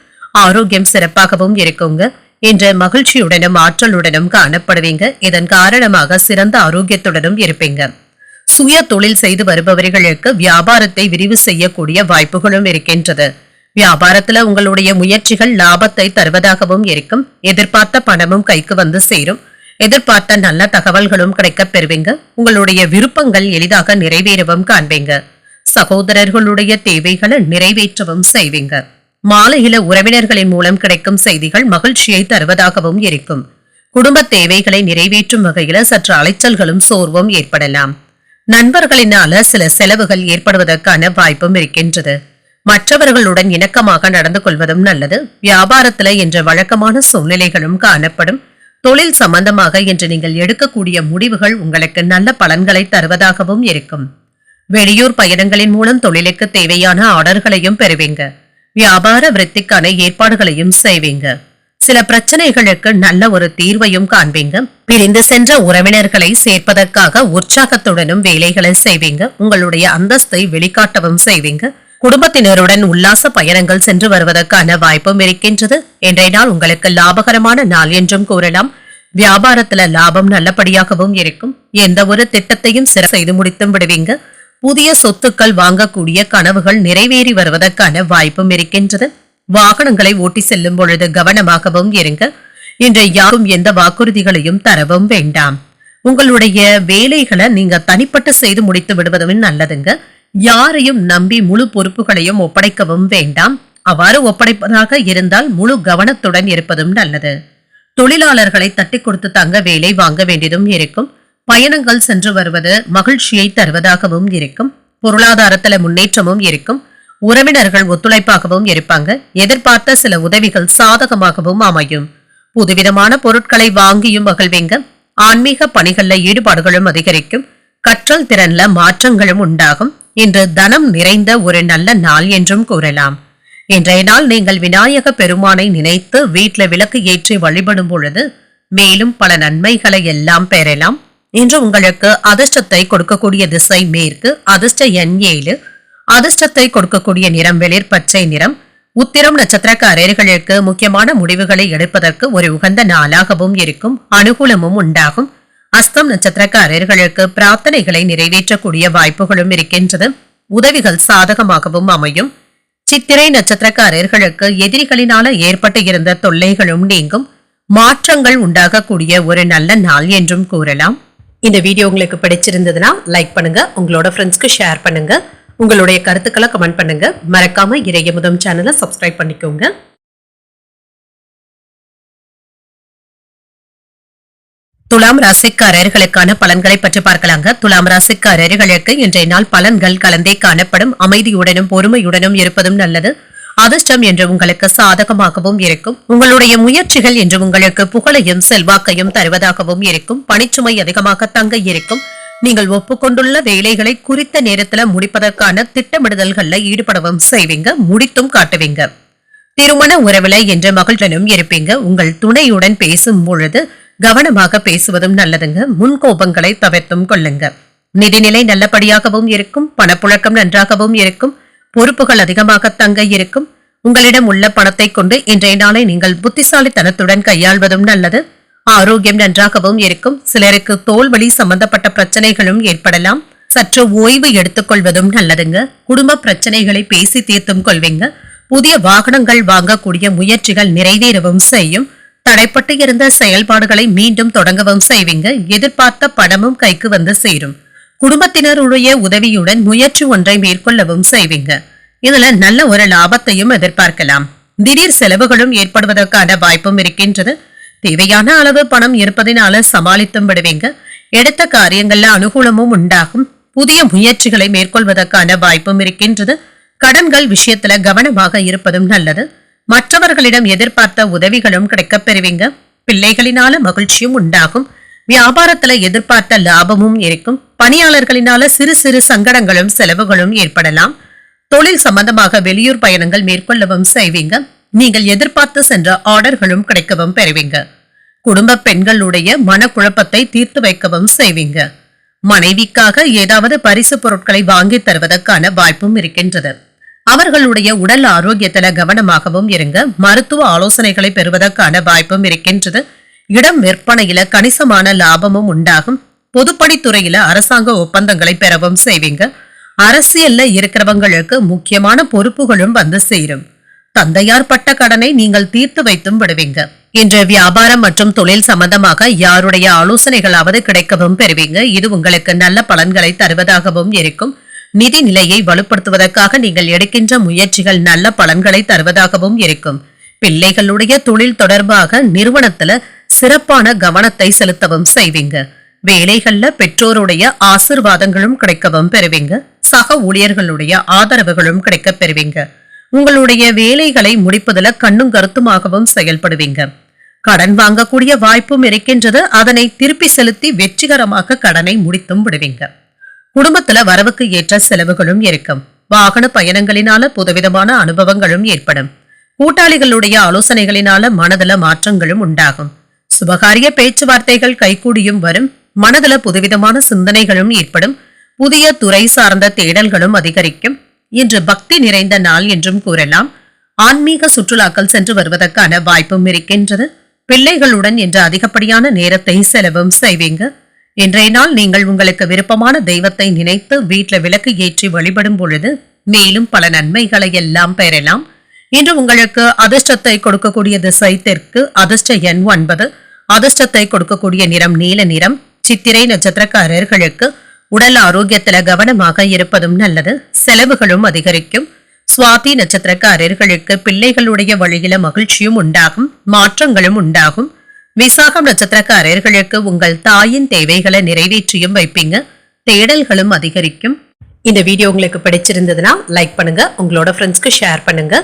ஆரோக்கியம் சிறப்பாகவும் இருக்குங்க. இன்று மகிழ்ச்சியுடனும் ஆற்றலுடனும் காணப்படுவீங்க. இதன் காரணமாக சிறந்த ஆரோக்கியத்துடனும் இருப்பீங்க. சுய தொழில் செய்து வருபவர்களுக்கு வியாபாரத்தை விரிவு செய்யக்கூடிய வாய்ப்புகளும் இருக்கின்றது. வியாபாரத்துல உங்களுடைய முயற்சிகள் லாபத்தை தருவதாகவும் இருக்கும். எதிர்பார்த்த பணமும் கைக்கு வந்து சேரும். எதிர்பார்த்த நல்ல தகவல்களும் கிடைக்கப் பெறுவீங்க. உங்களுடைய விருப்பங்கள் எளிதாக நிறைவேறவும் காண்பீங்க. சகோதரர்களுடைய தேவைகளை நிறைவேற்றவும் செய்வீங்க. மாலையில உறவினர்களின் மூலம் கிடைக்கும் செய்திகள் மகிழ்ச்சியை தருவதாகவும் இருக்கும். குடும்ப தேவைகளை நிறைவேற்றும் வகையில சற்று அலைச்சல்களும் சோர்வும் ஏற்படலாம். நண்பர்களினால சில செலவுகள் ஏற்படுவதற்கான வாய்ப்பும் இருக்கின்றது. மற்றவர்களுடன் இணக்கமாக நடந்து கொள்வதும் நல்லது. வியாபாரத்துல என்ற வழக்கமான சூழ்நிலைகளும் காணப்படும். தொழில் சம்பந்தமாக இன்று நீங்கள் எடுக்கக்கூடிய முடிவுகள் உங்களுக்கு நல்ல பலன்களை தருவதாகவும் இருக்கும். வெளியூர் பயணங்களின் மூலம் தொழிலுக்கு தேவையான ஆர்டர்களையும் பெறுவீங்க. வியாபார விருத்திக்கான ஏற்பாடுகளையும் செய்வீங்க. சில பிரச்சனைகளுக்கு நல்ல ஒரு தீர்வையும் காண்பீங்க. பிரிந்து சென்ற உறவினர்களை சேர்ப்பதற்காக உற்சாகத்துடனும் வேலைகளை செய்வீங்க. உங்களுடைய அந்தஸ்தை வெளிக்காட்டவும் செய்வீங்க. குடும்பத்தினருடன் உல்லாச பயணங்கள் சென்று வருவதற்கான வாய்ப்பும் இருக்கின்றது. இன்றைய நாள் உங்களுக்கு லாபகரமான நாள் என்றும் கூறலாம். வியாபாரத்துல லாபம் நல்லபடியாகவும் இருக்கும். எந்த ஒரு திட்டத்தையும் செய்து முடித்தும் விடுவீங்க. புதிய சொத்துக்கள் வாங்கக்கூடிய கனவுகள் நிறைவேறி வருவதற்கான வாய்ப்பும் இருக்கின்றது. வாகனங்களை ஓட்டி செல்லும் பொழுது கவனமாகவும் இருங்க. இன்று யாரும் எந்த வாக்குறுதிகளையும் தரவும் வேண்டாம். உங்களுடைய வேலைகளை நீங்க தனிப்பட்டு செய்து முடித்து விடுவதும் நல்லதுங்க. யாரையும் நம்பி முழு பொறுப்புகளையும் ஒப்படைக்கவும் வேண்டாம். அவ்வாறு ஒப்படைப்பதாக இருந்தால் முழு கவனத்துடன் இருப்பதும் நல்லது. தொழிலாளர்களை தட்டி கொடுத்து தங்க வேலை வாங்க வேண்டியதும் இருக்கும். பயணங்கள் சென்று வருவது மகிழ்ச்சியை தருவதாகவும் இருக்கும். பொருளாதாரத்துல முன்னேற்றமும் இருக்கும். உறவினர்கள் ஒத்துழைப்பாகவும் இருப்பாங்க. எதிர்பார்த்த சில உதவிகள் சாதகமாகவும் அமையும். புதுவிதமான பொருட்களை வாங்கியும் மகிழ்வீங்க. ஆன்மீக பணிகள்ல ஈடுபாடுகளும் அதிகரிக்கும். கற்றல் திறன்ல மாற்றங்களும் உண்டாகும். இன்று தனம் நிறைந்த ஒரு நல்ல நாள் என்றும் கூறலாம். இன்றைய நாள் நீங்கள் விநாயக பெருமானை நினைத்து வீட்டில் விளக்கு ஏற்றி வழிபடும் பொழுது மேலும் பல நன்மைகளை எல்லாம் பெறலாம். இன்று உங்களுக்கு அதிர்ஷ்டத்தை கொடுக்கக்கூடிய திசை மேற்கு, அதிர்ஷ்ட எண் 7, அதிர்ஷ்டத்தை கொடுக்கக்கூடிய நிறம் வெளிர் பச்சை நிறம். உத்திரம் நட்சத்திரக்காரர்களுக்கு முக்கியமான முடிவுகளை எடுப்பதற்கு ஒரு உகந்த நாளாகவும் இருக்கும். அனுகூலமும் உண்டாகும். அஸ்தம் நட்சத்திரக்காரர்களுக்கு பிரார்த்தனைகளை நிறைவேற்றக்கூடிய வாய்ப்புகளும் இருக்கின்றது. உதவிகள் சாதகமாகவும் அமையும். சித்திரை நட்சத்திரக்காரர்களுக்கு எதிரிகளினால ஏற்பட்டு இருந்த தொல்லைகளும் நீங்கும். மாற்றங்கள் உண்டாகக்கூடிய ஒரு நல்ல நாள் என்றும் கூறலாம். இந்த வீடியோ உங்களுக்கு பிடிச்சிருந்ததுன்னா லைக் பண்ணுங்க, உங்களோட ஃப்ரெண்ட்ஸ்க்கு ஷேர் பண்ணுங்க, உங்களுடைய கருத்துக்களை கமெண்ட் பண்ணுங்க. மறக்காம இறையமுதம் சேனலை சப்ஸ்கிரைப் பண்ணிக்கோங்க. துலாம் ராசிக்காரர்களுக்கான பலன்களை பற்றி பார்க்கலாங்க. துலாம் ராசிக்காரர்களுக்கு இன்றைய நாள் பலன்கள் கலந்தே காணப்படும். அமைதியுடனும் பொறுமையுடனும் இருப்பதும் நல்லது. அதிர்ஷ்டம் என்று உங்களுக்கு சாதகமாகவும் இருக்கும். உங்களுடைய முயற்சிகள் என்று உங்களுக்கு புகழையும் செல்வாக்கையும் தருவதாகவும் இருக்கும். பணிச்சுமை அதிகமாக தங்க இருக்கும். நீங்கள் ஒப்புக்கொண்டுள்ள வேலைகளை குறித்த நேரத்துல முடிப்பதற்கான திட்டமிடுதல்கள்ல ஈடுபடவும் செய்வீங்க, முடித்தும் காட்டுவீங்க. திருமண உறவில என்ற மகிழ்ச்சியும் இருப்பீங்க. உங்கள் துணையுடன் பேசும் பொழுது கவனமாக பேசுவதும் நல்லதுங்க. முன்கோபங்களை தவிர்த்தும் கொள்ளுங்க. நிதிநிலை நல்லபடியாகவும் இருக்கும். பணப்புழக்கம் நன்றாகவும் இருக்கும். பொறுப்புகள் அதிகமாக தங்க இருக்கும். உங்களிடம் உள்ள பணத்தை கொண்டு இன்றைய நாளை நீங்கள் புத்திசாலித்தனத்துடன் கையாள்வதும் நல்லது. ஆரோக்கியம் நன்றாகவும் இருக்கும். சிலருக்கு தோல்வலி சம்பந்தப்பட்ட பிரச்சனைகளும் ஏற்படலாம். சற்று ஓய்வு எடுத்துக்கொள்வதும் நல்லதுங்க. குடும்ப பிரச்சனைகளை பேசி தீர்த்தும் கொள்வீங்க. புதிய வாகனங்கள் வாங்கக்கூடிய முயற்சிகள் நிறைவேறவும் செய்யும். தடைப்பட்டு இருந்த செயல்பாடுகளை மீண்டும் தொடங்கவும் செய்வீங்க. எதிர்பார்த்த பணமும் கைக்கு வந்து சேரும். குடும்பத்தினருடைய உதவியுடன் முயற்சி ஒன்றை மேற்கொள்ளவும் செய்வீங்க. இதுல நல்ல ஒரு லாபத்தையும் எதிர்பார்க்கலாம். திடீர் செலவுகளும் ஏற்படுவதற்கான வாய்ப்பும் இருக்கின்றது. தேவையான அளவு பணம் இருப்பதனால சமாளித்தும் விடுவீங்க. எடுத்த காரியங்கள்ல அனுகூலமும் உண்டாகும். புதிய முயற்சிகளை மேற்கொள்வதற்கான வாய்ப்பும் இருக்கின்றது. கடன்கள் விஷயத்துல கவனமாக இருப்பதும் நல்லது. மற்றவர்களிடம் எதிர்பார்த்த உதவிகளும் கிடைக்கப் பெறுவீங்க. பிள்ளைகளினால மகிழ்ச்சியும் உண்டாகும். வியாபாரத்துல எதிர்பார்த்த லாபமும் இருக்கும். பணியாளர்களினால சிறு சிறு சங்கடங்களும் செலவுகளும் ஏற்படலாம். தொழில் சம்பந்தமாக வெளியூர் பயணங்கள் மேற்கொள்ளவும் செய்வீங்க. நீங்கள் எதிர்பார்த்து சென்ற ஆர்டர்களும் கிடைக்கவும் பெறுவீங்க. குடும்ப பெண்களுடைய மனக்குழப்பத்தை தீர்த்து வைக்கவும் செய்வீங்க. மனைவிக்காக ஏதாவது பரிசு பொருட்களை வாங்கி தருவதற்கான வாய்ப்பும் இருக்கின்றது. அவர்களுடைய உடல் ஆரோக்கியத்துல கவனமாகவும் இருங்க. மருத்துவ ஆலோசனைகளை பெறுவதற்கான வாய்ப்பும் இருக்கின்றது. இடம் விற்பனையில கணிசமான லாபமும் உண்டாகும். பொதுப்பணித்துறையில அரசாங்க ஒப்பந்தங்களை பெறவும் செய்வீங்க. அரசியல்ல இருக்கிறவங்களுக்கு முக்கியமான பொறுப்புகளும் வந்து சேரும். தந்தையார் பட்ட கடனை நீங்கள் தீர்த்து வைத்தும் விடுவீங்க. இன்று வியாபாரம் மற்றும் தொழில் சம்பந்தமாக யாருடைய ஆலோசனைகளாவது கிடைக்கவும் பெறுவீங்க. இது உங்களுக்கு நல்ல பலன்களை தருவதாகவும் இருக்கும். நிதி நிலையை வலுப்படுத்துவதற்காக நீங்கள் எடுக்கின்ற முயற்சிகள் நல்ல பலன்களை தருவதாகவும் இருக்கும். பிள்ளைகளுடைய தொழில் தொடர்பாக நிறுவனத்துல சிறப்பான கவனத்தை செலுத்தவும் செய்வீங்க. வேலைகள்ல பெற்றோருடைய ஆசிர்வாதங்களும் கிடைக்கவும் பெறுவீங்க. சக ஊழியர்களுடைய ஆதரவுகளும் கிடைக்க பெறுவீங்க. உங்களுடைய வேலைகளை முடிப்பதுல கண்ணும் கருத்துமாகவும் செயல்படுவீங்க. கடன் வாங்கக்கூடிய வாய்ப்பும் இருக்கின்றது. அதனை திருப்பி செலுத்தி வெற்றிகரமாக கடனை முடித்தும் விடுவீங்க. குடும்பத்துல வரவுக்கு ஏற்ற செலவுகளும் இருக்கும். வாகன பயணங்களினால புதுவிதமான அனுபவங்களும் ஏற்படும். கூட்டாளிகளுடைய ஆலோசனைகளினால மனதுல மாற்றங்களும் உண்டாகும். சுபகாரிய பேச்சுவார்த்தைகள் கைகூடியும் வரும். மனதுல புதுவிதமான சிந்தனைகளும் ஏற்படும். புதிய துறை சார்ந்த தேடல்களும் அதிகரிக்கும். இன்று பக்தி நிறைந்த நாள் என்றும் கூறலாம். ஆன்மீக சுற்றுலாக்கள் சென்று வருவதற்கான வாய்ப்பும் இருக்கின்றது. பிள்ளைகளுடன் இன்று அதிகப்படியான நேரத்தை செலவும் செய்வீங்க. இன்றைய நாள் நீங்கள் உங்களுக்கு விருப்பமான தெய்வத்தை நினைத்து வீட்டில் விளக்கு ஏற்றி வழிபடும் பொழுது மேலும் பல நன்மைகளை எல்லாம் பெறலாம். இன்று உங்களுக்கு அதிர்ஷ்டத்தை கொடுக்கக்கூடிய திசை தெற்கு, அதிர்ஷ்ட எண் 9, அதிர்ஷ்டத்தை கொடுக்கக்கூடிய நிறம் நீல நிறம். சித்திரை நட்சத்திரக்காரர்களுக்கு உடல் ஆரோக்கியத்துல கவனமாக இருப்பதும் நல்லது. செலவுகளும் அதிகரிக்கும். சுவாதி நட்சத்திரக்காரர்களுக்கு பிள்ளைகளுடைய வழியில மகிழ்ச்சியும் உண்டாகும். மாற்றங்களும் உண்டாகும். விசாகம் நட்சத்திரக்காரர்களுக்கு உங்கள் தாயின் தேவைகளை நிறைவேற்றியும் வைப்பீங்க. தேடல்களும் அதிகரிக்கும். இந்த வீடியோ உங்களுக்கு பிடிச்சிருந்ததுன்னா லைக் பண்ணுங்க, உங்களோட ஃப்ரெண்ட்ஸ்க்கு ஷேர் பண்ணுங்க.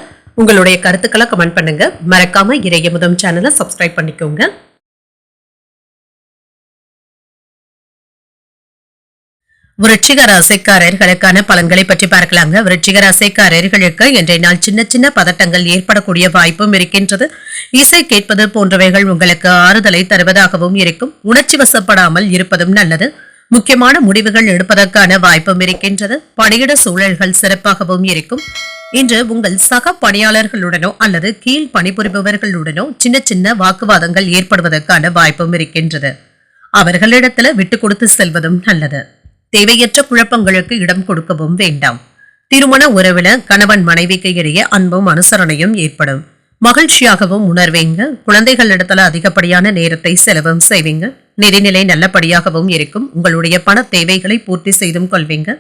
உங்களுடைய கருத்துக்களை கமெண்ட் பண்ணுங்க. மறக்காம இறையமுதம் சேனலை சப்ஸ்கிரைப் பண்ணிக்கோங்க. விருச்சிக ராசிக்காரர்களுக்கான பலன்களை பற்றி பார்க்கலாங்க. விருச்சிக ராசிக்காரர்களுக்கு இன்றைய நாள் சின்ன சின்ன பதட்டங்கள் ஏற்படக்கூடிய வாய்ப்பும் இருக்கின்றது. இசை கேட்பது போன்றவைகள் உங்களுக்கு ஆறுதலை தருவதாகவும் இருக்கும். உணர்ச்சி வசப்படாமல் இருப்பதும் நல்லது. முக்கியமான முடிவுகள் எடுப்பதற்கான வாய்ப்பும் இருக்கின்றது. பணியிட சூழல்கள் சிறப்பாகவும் இருக்கும். இன்று உங்கள் சக பணியாளர்களுடனோ அல்லது கீழ் பணிபுரிபவர்களுடனோ சின்ன சின்ன வாக்குவாதங்கள் ஏற்படுவதற்கான வாய்ப்பும் இருக்கின்றது. அவர்களிடத்துல விட்டு கொடுத்து செல்வதும் நல்லது. தேவையற்ற குழப்பங்களுக்கு இடம் கொடுக்கவும் வேண்டாம். திருமண உறவுல கணவன் மனைவிக்கு இடையே அன்பும் அனுசரணையும் ஏற்படும். மகிழ்ச்சியாகவும் உணர்வீங்க. குழந்தைகளிடத்துல அதிகப்படியான நேரத்தை செலவும் செய்வீங்க. நிதிநிலை நல்லபடியாகவும் இருக்கும். உங்களுடைய பண தேவைகளை பூர்த்தி செய்தும் கொள்வீங்க.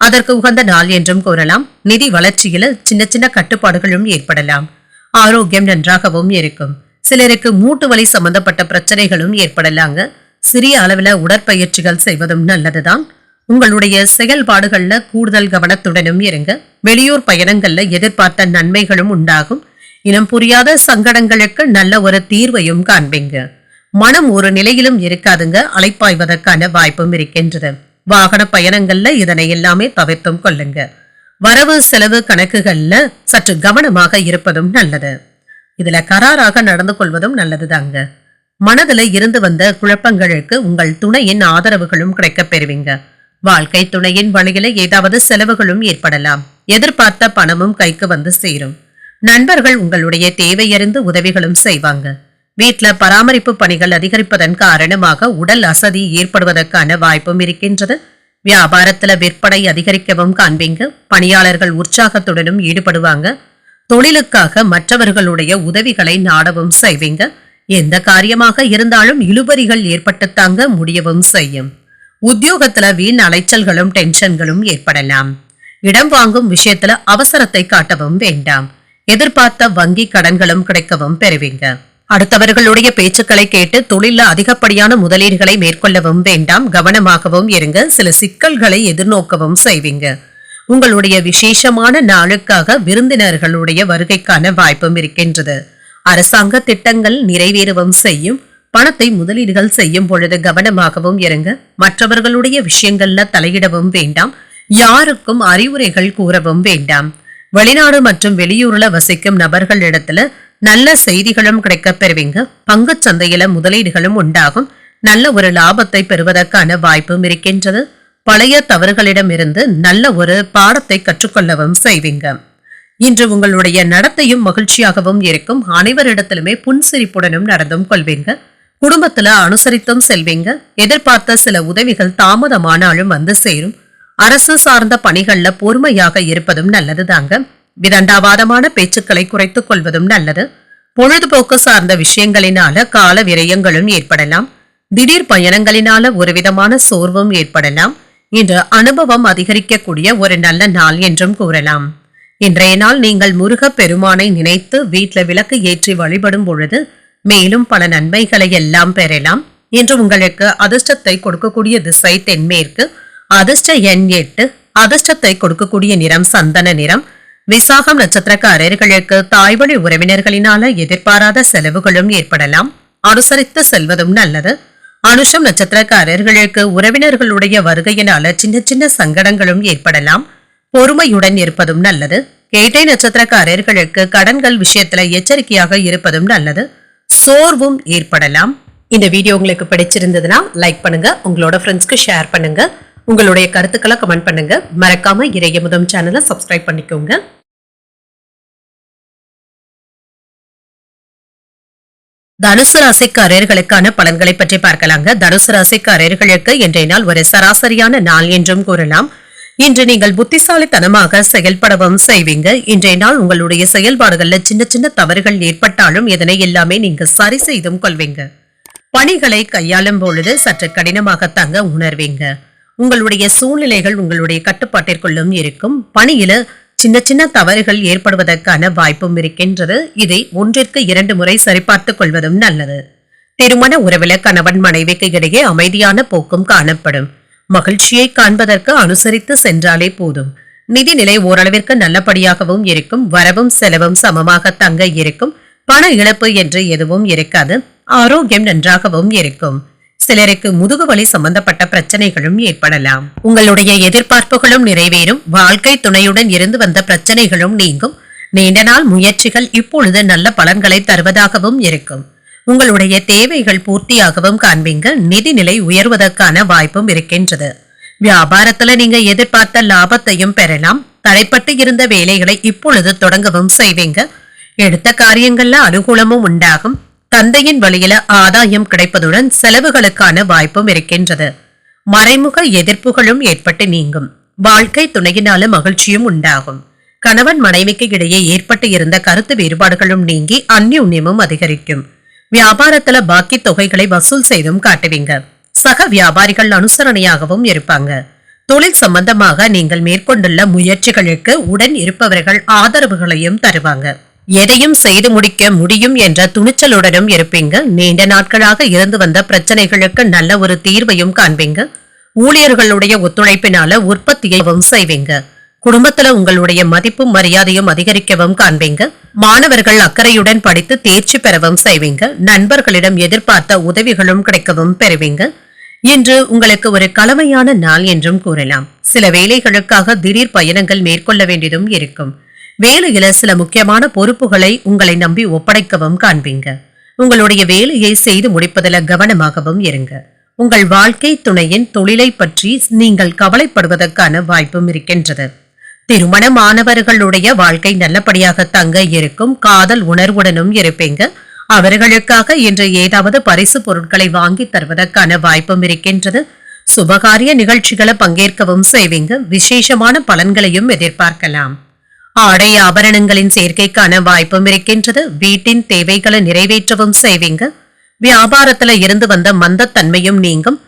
அதற்கு உகந்த நாள் என்றும் கூறலாம். நிதி வளர்ச்சியில சின்ன சின்ன கட்டுப்பாடுகளும் ஏற்படலாம். ஆரோக்கியம் நன்றாகவும் இருக்கும். சிலருக்கு மூட்டு வலி சம்பந்தப்பட்ட பிரச்சனைகளும் ஏற்படலாங்க. சிறிய அளவுல உடற்பயிற்சிகள் செய்வதும் நல்லதுதான். உங்களுடைய செயல்பாடுகள்ல கூடுதல் கவனத்துடனும் இருங்க. வெளியூர் பயணங்கள்ல எதிர்பார்த்த நன்மைகளும் உண்டாகும். இனம் புரியாத சங்கடங்களுக்கு நல்ல ஒரு தீர்வையும் காண்பீங்க. மனம் ஒரு நிலையிலும் இருக்காதுங்க. அலைப்பாய்வதற்கான வாய்ப்பும் இருக்கின்றது. வாகன பயணங்கள்ல இதனை எல்லாமே தவிர்த்தும் கொள்ளுங்க. வரவு செலவு கணக்குகள்ல சற்று கவனமாக இருப்பதும் நல்லது. இதுல கராராக நடந்து கொள்வதும் நல்லதுதாங்க. மனதுல இருந்து வந்த குழப்பங்களுக்கு உங்கள் துணையின் ஆதரவுகளும் கிடைக்கப் பெறுவீங்க. வாழ்க்கை துணையின் வழியில ஏதாவது செலவுகளும் ஏற்படலாம். எதிர்பார்த்த பணமும் கைக்கு வந்து சேரும். நண்பர்கள் உங்களுடைய தேவையறிந்து உதவிகளும் செய்வாங்க. வீட்டுல பராமரிப்பு பணிகள் அதிகரிப்பதன் காரணமாக உடல் அசதி ஏற்படுவதற்கான வாய்ப்பும் இருக்கின்றது. வியாபாரத்துல விற்பனை அதிகரிக்கவும் காண்பீங்க. பணியாளர்கள் உற்சாகத்துடனும் ஈடுபடுவாங்க. தொழிலுக்காக மற்றவர்களுடைய உதவிகளை நாடவும் செய்வீங்க. எந்த காரியமாக இருந்தாலும் இழுபறிகள் ஏற்பட்டுத்தாங்க முடியவும் செய்யும். உத்தியோகத்துல வீண் அலைச்சல்களும் டென்ஷன்களும் ஏற்படலாம். இடம் வாங்கும் விஷயத்துல அவசரத்தை காட்டவும் வேண்டாம். எதிர்பார்த்த வங்கி கடன்களும் கிடைக்கவும் பெறுவீங்க. அடுத்தவர்களுடைய பேச்சுக்களை கேட்டு தொழில அதிகப்படியான முதலீடுகளை மேற்கொள்ளவும் வேண்டாம். கவனமாகவும் இருங்க. சில சிக்கல்களை எதிர்நோக்கவும் செய்வீங்க. உங்களுடைய விசேஷமான நாளுக்காக விருந்தினர்களுடைய வருகைக்கான வாய்ப்பும் இருக்கின்றது. அரசாங்க திட்டங்கள் நிறைவேறவும் செய்யும். பணத்தை முதலீடுகள் செய்யும் பொழுது கவனமாகவும் இருங்க. மற்றவர்களுடைய விஷயங்கள்ல தலையிடவும் வேண்டாம். யாருக்கும் அறிவுரைகள் கூறவும் வேண்டாம். வெளிநாடு மற்றும் வெளியூர்ல வசிக்கும் நபர்கள் இடத்துல நல்ல செய்திகளும் கிடைக்க பெறுவீங்க. பங்கு சந்தையில முதலீடுகளும் உண்டாகும். நல்ல ஒரு லாபத்தை பெறுவதற்கான வாய்ப்பும் இருக்கின்றது. பழைய தவறுகளிடமிருந்து நல்ல ஒரு பாடத்தை கற்றுக்கொள்ளவும் செய்வீங்க. இன்று உங்களுடைய நடத்தையும் மகிழ்ச்சியாகவும் இருக்கும். அனைவரிடத்திலுமே புன்சிரிப்புடனும் நடந்தும் கொள்வீங்க. குடும்பத்துல அனுசரித்தும் செல்வீங்க. எதிர்பார்த்த சில உதவிகள் தாமதமானாலும் வந்து சேரும். அரசு சார்ந்த பணிகள்ல பொறுமையாக இருப்பதும் நல்லதுதாங்க. விதண்டாவாதமான பேச்சுக்களை குறைத்துக் கொள்வதும் நல்லது. பொழுதுபோக்கு சார்ந்த விஷயங்களினால கால விரயங்களும் ஏற்படலாம். திடீர் பயணங்களினால ஒரு விதமான சோர்வும் ஏற்படலாம். இன்று அனுபவம் அதிகரிக்கக்கூடிய ஒரு நல்ல நாள் என்றும் கூறலாம். இன்றைய நாள் நீங்கள் முருக பெருமானை நினைத்து வீட்டில் விளக்கு ஏற்றி வழிபடும் பொழுது மேலும் பல நன்மைகளை எல்லாம் பெறலாம். இன்று உங்களுக்கு அதிர்ஷ்டத்தை கொடுக்கக்கூடிய திசை தென்மேற்கு. அதிர்ஷ்ட எண் 8. அதிர்ஷ்டத்தை கொடுக்கக்கூடிய நிறம் சந்தன நிறம். விசாகம் நட்சத்திரக்காரர்களுக்கு தாய்வழி உறவினர்களினால எதிர்பாராத செலவுகளும் ஏற்படலாம். அனுசரித்து செல்வதும் நல்லது. அனுஷம் நட்சத்திரக்காரர்களுக்கு உறவினர்களுடைய வருகையினால சின்ன சின்ன சங்கடங்களும் ஏற்படலாம். பொறுமையுடன் இருப்பதும் நல்லது. கேட்டை நட்சத்திரக்காரர்களுக்கு கடன்கள் விஷயத்துல எச்சரிக்கையாக இருப்பதும் நல்லது. சோர்வும் ஏற்படலாம். இந்த வீடியோ உங்களுக்கு பிடிச்சிருந்ததுன்னா லைக் பண்ணுங்க. உங்களோட ஃப்ரெண்ட்ஸ்க்கு ஷேர் பண்ணுங்க. உங்களுடைய கருத்துக்களை கமெண்ட் பண்ணுங்க. மறக்காம இறையமுதம் சேனலை சப்ஸ்கிரைப் பண்ணிக்கோங்க. தனுசு ராசிக்காரர்களுக்கான பலன்களை பற்றி பார்க்கலாங்க. தனுசு ராசிக்காரர்களுக்கு இன்றைய நாள் ஒரு சராசரியான நாள் என்றும் கூறலாம். இன்று நீங்கள் புத்திசாலித்தனமாக செயல்படவும் செய்வீங்க. இன்றைய நாள் உங்களுடைய செயல்பாடுகள்ல சின்ன சின்ன தவறுகள் ஏற்பட்டாலும் இதனை எல்லாமே நீங்க சரி செய்தும் கொள்வீங்க. பணிகளை கையாளும் பொழுது சற்று கடினமாகத்தாங்க உணர்வீங்க. உங்களுடைய சூழ்நிலைகள் உங்களுடைய கட்டுப்பாட்டிற்குள்ளும் இருக்கும். பணியில சின்ன சின்ன தவறுகள் ஏற்படுவதற்கான வாய்ப்பும் இருக்கின்றது. இதை 1-2 முறை சரிபார்த்துக் கொள்வதும் நல்லது. திருமண உறவில கணவன் மனைவிக்கு இடையே அமைதியான போக்கும் காணப்படும். மகிழ்ச்சியை காண்பதற்கு அனுசரித்து சென்றாலே போதும். நிதிநிலை ஓரளவிற்கு நல்லபடியாகவும் இருக்கும். வரவும் செலவும் சமமாக தங்க இருக்கும். பண இழப்பு என்று எதுவும் இருக்காது. ஆரோக்கியம் நன்றாகவும் இருக்கும். சிலருக்கு முதுகுவலி சம்பந்தப்பட்ட பிரச்சனைகளும் ஏற்படலாம். உங்களுடைய எதிர்பார்ப்புகளும் நிறைவேறும். வாழ்க்கை துணையுடன் இருந்து வந்த பிரச்சனைகளும் நீங்கும். நீண்ட நாள் முயற்சிகள் இப்பொழுது நல்ல பலன்களை தருவதாகவும் இருக்கும். உங்களுடைய தேவைகள் பூர்த்தியாகவும் காண்பீங்க. நிதிநிலை உயர்வதற்கான வாய்ப்பும் இருக்கின்றது. வியாபாரத்துல நீங்க எதிர்பார்த்த லாபத்தையும் பெறலாம். தடைப்பட்டு இருந்த வேலைகளை இப்பொழுது தொடங்கவும் செய்வீங்க. எடுத்த காரியங்கள்ல அனுகூலமும் உண்டாகும். தந்தையின் வழியில ஆதாயம் கிடைப்பதுடன் செலவுகளுக்கான வாய்ப்பும் இருக்கின்றது. மறைமுக எதிர்ப்புகளும் ஏற்பட்டு நீங்கும். வாழ்க்கை துணையினால மகிழ்ச்சியும் உண்டாகும். கணவன் மனைவிக்கு இடையே ஏற்பட்டு இருந்த கருத்து வேறுபாடுகளும் நீங்கி அந்யோன்யமும் அதிகரிக்கும். வியாபாரத்துல பாக்கி தொகைகளை வசூல் செய்தும் காட்டுவீங்க. சக வியாபாரிகள் அனுசரணையாகவும் இருப்பாங்க. தொழில் சம்பந்தமாக நீங்கள் மேற்கொண்டுள்ள முயற்சிகளுக்கு உடன் இருப்பவர்கள் ஆதரவுகளையும் தருவாங்க. எதையும் செய்து முடிக்க முடியும் என்ற துணிச்சலுடனும் இருப்பீங்க. நீண்ட நாட்களாக இருந்து வந்த பிரச்சனைகளுக்கு நல்ல ஒரு தீர்வையும் காண்பீங்க. ஊழியர்களுடைய ஒத்துழைப்பினால உற்பத்தியையும் செய்வீங்க. குடும்பத்துல உங்களுடைய மதிப்பும் மரியாதையும் அதிகரிக்கவும் காண்பீங்க. மாணவர்கள் அக்கறையுடன் படித்து தேர்ச்சி பெறவும் செய்வீங்க. நண்பர்களிடம் எதிர்பார்த்த உதவிகளும் கிடைக்கவும் பெறுவீங்க. இன்று உங்களுக்கு ஒரு கலவையான நாள் என்றும் கூறலாம். சில வேலைகளுக்காக திடீர் பயணங்கள் மேற்கொள்ள வேண்டியதும் இருக்கும். வேலையில சில முக்கியமான பொறுப்புகளை உங்களை நம்பி ஒப்படைக்கவும் காண்பீங்க. உங்களுடைய வேலையை செய்து முடிப்பதில் கவனமாகவும் இருங்க. உங்கள் வாழ்க்கை துணையின் தொழிலை பற்றி நீங்கள் கவலைப்படுவதற்கான வாய்ப்பும் இருக்கின்றது. திருமணமானவர்களுடைய வாழ்க்கை நல்லபடியாக தங்க இருக்கும். காதல் உணர்வுடனும் இருப்பீங்க. அவர்களுக்காக இன்று ஏதாவது பரிசு பொருட்களை வாங்கி தருவதற்கான வாய்ப்பும் இருக்கின்றது. சுபகாரிய நிகழ்ச்சிகளை பங்கேற்கவும் செய்வீங்க. விசேஷமான பலன்களையும் எதிர்பார்க்கலாம். ஆடை ஆபரணங்களின் சேர்க்கைக்கான வாய்ப்பும் இருக்கின்றது. வீட்டின் தேவைகளை நிறைவேற்றவும் செய்வீங்க. வியாபாரத்துல இருந்து வந்த மந்தத்தன்மையும் நீங்கும்.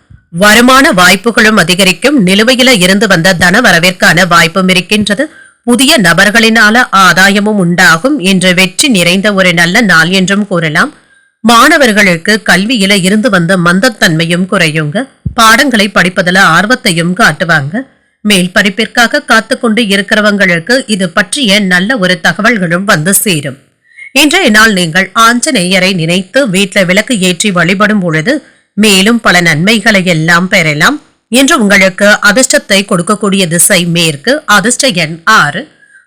வருமான வாய்ப்புகளும் அதிகரிக்கும். நிலுவையில இருந்து வந்த தன வரவிற்கான வாய்ப்பும் இருக்கின்றது. புதிய நபர்களினால ஆதாயமும் உண்டாகும். இன்று வெற்றி நிறைந்த ஒரு நல்ல நாள் என்றும் கூறலாம். மாணவர்களுக்கு கல்வியில இருந்து வந்த மந்தத்தன்மையும் குறையுங்க. பாடங்களை படிப்பதில் ஆர்வத்தையும் காட்டுவாங்க. மேல் படிப்பிற்காக காத்துக்கொண்டு இருக்கிறவங்களுக்கு இது பற்றிய நல்ல ஒரு தகவல்களும் வந்து சேரும். இன்றைய நாள் நீங்கள் ஆஞ்சநேயரை நினைத்து வீட்டில் விளக்கு ஏற்றி வழிபடும் பொழுது மேலும் பல நன்மைகளை எல்லாம் பெறலாம். இன்று உங்களுக்கு அதிர்ஷ்டத்தை கொடுக்கக்கூடிய திசை மேற்கு. அதிர்ஷ்ட எண் 6.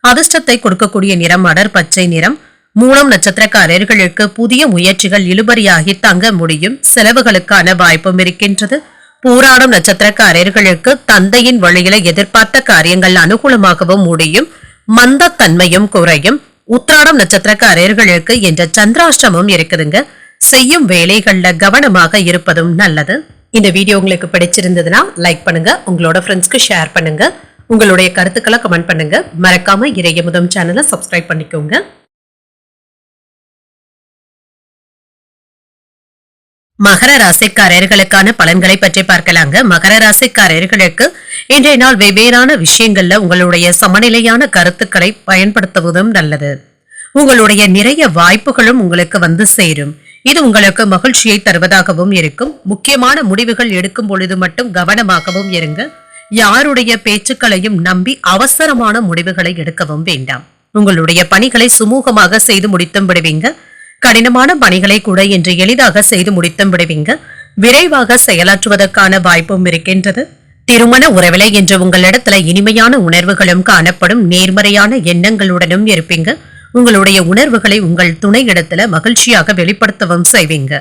அதிர்ஷ்டத்தை கொடுக்கக்கூடிய நிறம் அடர் பச்சை நிறம். மூலம் நட்சத்திரக்காரர்களுக்கு புதிய முயற்சிகள் இழுபறியாகி தங்க முடியும். செலவுகளுக்கான வாய்ப்பும் இருக்கின்றது. பூராடம் நட்சத்திரக்காரர்களுக்கு தந்தையின் வழியில எதிர்பார்த்த காரியங்கள் அனுகூலமாகவும் முடியும். மந்தத்தன்மையும் குறையும். உத்திராடம் நட்சத்திரக்காரர்களுக்கு என்ற சந்திராஷ்டமம் இருக்குதுங்க. செய்யும் வேலைகள்ல கவனமாக இருப்பதும் நல்லது. இந்த வீடியோ உங்களுக்கு பிடிச்சிருந்ததுன்னா லைக் பண்ணுங்க. உங்களோட ஃப்ரெண்ட்ஸ்க்கு ஷேர் பண்ணுங்க. உங்களுடைய கருத்துக்களை கமெண்ட் பண்ணுங்க. மறக்காம இறையமுதம் சேனலை சப்ஸ்கிரைப் பண்ணிக்கோங்க. மகர ராசிக்காரர்களுக்கான பலன்களை பற்றி பார்க்கலாங்க. மகர ராசிக்காரர்களுக்கு இன்றைய நாள் வெவ்வேறான விஷயங்கள்ல உங்களுடைய சமநிலையான கருத்துக்களை பயன்படுத்துவதும் நல்லது. உங்களுடைய நிறைய வாய்ப்புகளும் உங்களுக்கு வந்து சேரும். இது உங்களுக்கு மகிழ்ச்சியை தருவதாகவும் இருக்கும். முக்கியமான முடிவுகள் எடுக்கும் பொழுது மட்டும் கவனமாகவும் இருங்க. யாருடைய பேச்சுக்களையும் நம்பி அவசரமான முடிவுகளை எடுக்கவும் வேண்டாம். உங்களுடைய பணிகளை சுமூகமாக செய்து முடித்தும் விடுவீங்க. கடினமான பணிகளை கூட இன்று எளிதாக செய்து முடித்தும் விடுவீங்க. விரைவாக செயலாற்றுவதற்கான வாய்ப்பும் இருக்கின்றது. திருமண உறவில இன்று உங்களிடத்துல இனிமையான உணர்வுகளும் காணப்படும். நேர்மறையான எண்ணங்களுடனும் இருப்பீங்க. உங்களுடைய உணர்வுகளை உங்கள் துணை இடத்துல மகிழ்ச்சியாக வெளிப்படுத்தவும் செய்வீங்க.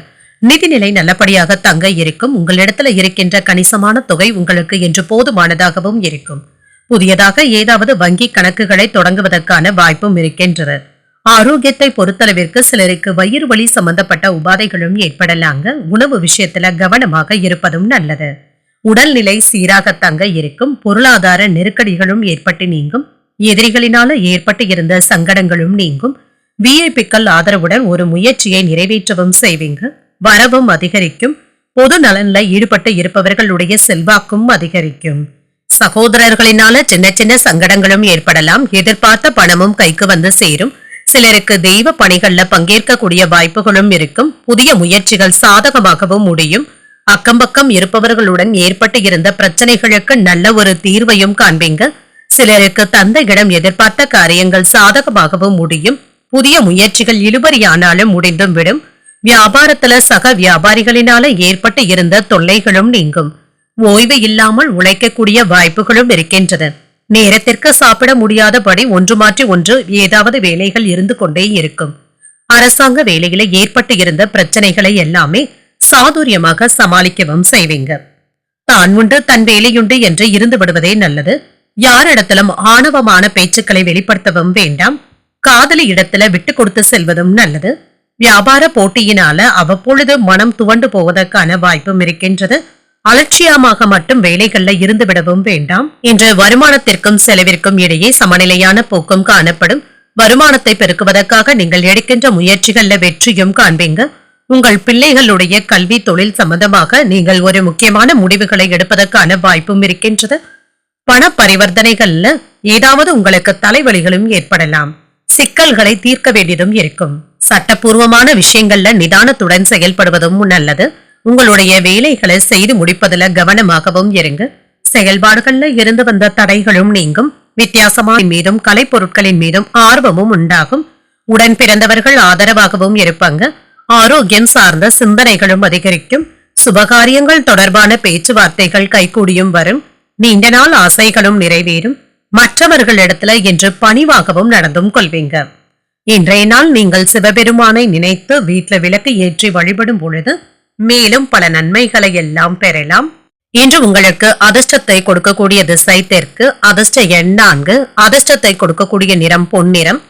நிதிநிலை நல்லபடியாக தங்க இருக்கும். உங்களிடத்துல இருக்கின்ற கணிசமான தொகை உங்களுக்கு என்று போதுமானதாகவும் இருக்கும். புதியதாக ஏதாவது வங்கி கணக்குகளை தொடங்குவதற்கான வாய்ப்பும் இருக்கின்றது. ஆரோக்கியத்தை பொறுத்தளவிற்கு சிலருக்கு வயிறு வலி சம்பந்தப்பட்ட உபாதைகளும் ஏற்படலாங்க. உணவு விஷயத்துல கவனமாக இருப்பதும் நல்லது. உடல்நிலை சீராக தங்க இருக்கும். பொருளாதார நெருக்கடிகளும் ஏற்பட்டு நீங்கும். எதிரிகளினால ஏற்பட்டு இருந்த சங்கடங்களும் நீங்கும். விஐபிக்கள் ஆதரவுடன் ஒரு முயற்சியை நிறைவேற்றவும் செய்வீங்க. வரவும் அதிகரிக்கும். பொது நலன்ல ஈடுபட்டு இருப்பவர்களுடைய செல்வாக்கும் அதிகரிக்கும். சகோதரர்களினால சின்ன சின்ன சங்கடங்களும் ஏற்படலாம். எதிர்பார்த்த பணமும் கைக்கு வந்து சேரும். சிலருக்கு தெய்வ பணிகள்ல பங்கேற்கக்கூடிய வாய்ப்புகளும் இருக்கும். புதிய முயற்சிகள் சாதகமாகவும் முடியும். அக்கம் பக்கம் இருப்பவர்களுடன் ஏற்பட்டு இருந்த பிரச்சனைகளுக்கு நல்ல ஒரு தீர்வையும் காண்பீங்க. சிலருக்கு தந்தையிடம் எதிர்பார்த்த காரியங்கள் சாதகமாகவும் முடியும். புதிய முயற்சிகள் இழுபறியானாலும் முடிந்தும் விடும். வியாபாரத்துல சக வியாபாரிகளினால ஏற்பட்டு இருந்த தொல்லைகளும் நீங்கும். ஓய்வு இல்லாமல் உழைக்கக்கூடிய வாய்ப்புகளும் இருக்கின்றன. நேரத்திற்கு சாப்பிட முடியாதபடி ஒன்று மாற்றி ஒன்று ஏதாவது வேலைகள் இருந்து கொண்டே இருக்கும். அரசாங்க வேலையில ஏற்பட்டு இருந்த பிரச்சனைகளை எல்லாமே சாதுரியமாக சமாளிக்கவும் செய்வீங்க. தான் உண்டு தன் வேலையுண்டு என்று இருந்து விடுவதே நல்லது. யாரிடத்திலும் ஆணவமான பேச்சுக்களை வெளிப்படுத்தவும் வேண்டாம். காதலி இடத்துல விட்டு கொடுத்து செல்வதும் நல்லது. வியாபார போட்டியினால அவ்வப்பொழுது மனம் துவண்டு போவதற்கான வாய்ப்பும் இருக்கின்றது. அலட்சியமாக மட்டும் வேலைகள்ல இருந்து விடவும் வேண்டாம். இன்று வருமானத்திற்கும் செலவிற்கும் இடையே சமநிலையான போக்கும் காணப்படும். வருமானத்தை பெருக்குவதற்காக நீங்கள் எடுக்கின்ற முயற்சிகள்ல வெற்றியும் காண்பீங்க. உங்கள் பிள்ளைகளுடைய கல்வி தொழில் சம்பந்தமாக நீங்கள் ஒரு முக்கியமான முடிவுகளை எடுப்பதற்கான வாய்ப்பும் இருக்கின்றது. பண பரிவர்த்தனைகள்ல ஏதாவது உங்களுக்கு தலைவலிகளும் ஏற்படலாம். சிக்கல்களை தீர்க்க வேண்டியதும் இருக்கும். சட்டப்பூர்வமான விஷயங்கள்ல நிதானத்துடன் செயல்படுவதும் நல்லது. உங்களுடைய வேலைகளை செய்து முடிப்பதில் கவனமாகவும் இருங்க. செயல்பாடுகள்ல இருந்து வந்த தடைகளும் நீங்கும். வித்தியாசமான மீதும் கலைப்பொருட்களின் மீதும் ஆர்வமும் உண்டாகும். உடன் பிறந்தவர்கள் ஆதரவாகவும் இருப்பாங்க. ஆரோக்கியம் சார்ந்த சிந்தனைகளும் அதிகரிக்கும். சுபகாரியங்கள் தொடர்பான பேச்சுவார்த்தைகள் கைகூடியும் வரும். நீண்ட நாள் ஆசைகளும் நிறைவேறும். மற்றவர்களிடத்துல இன்று பணிவாகவும் நடந்தும் கொள்வீங்க. இன்றைய நாள் நீங்கள் சிவபெருமானை நினைத்து வீட்டில் விளக்கு ஏற்றி வழிபடும் பொழுது மேலும் பல நன்மைகளை எல்லாம் பெறலாம். இன்று உங்களுக்கு அதிர்ஷ்டத்தை கொடுக்கக்கூடிய திசை தெற்கு. அதிர்ஷ்ட எண் 4. அதிர்ஷ்டத்தை கொடுக்கக்கூடிய நிறம் பொன்னிறம்.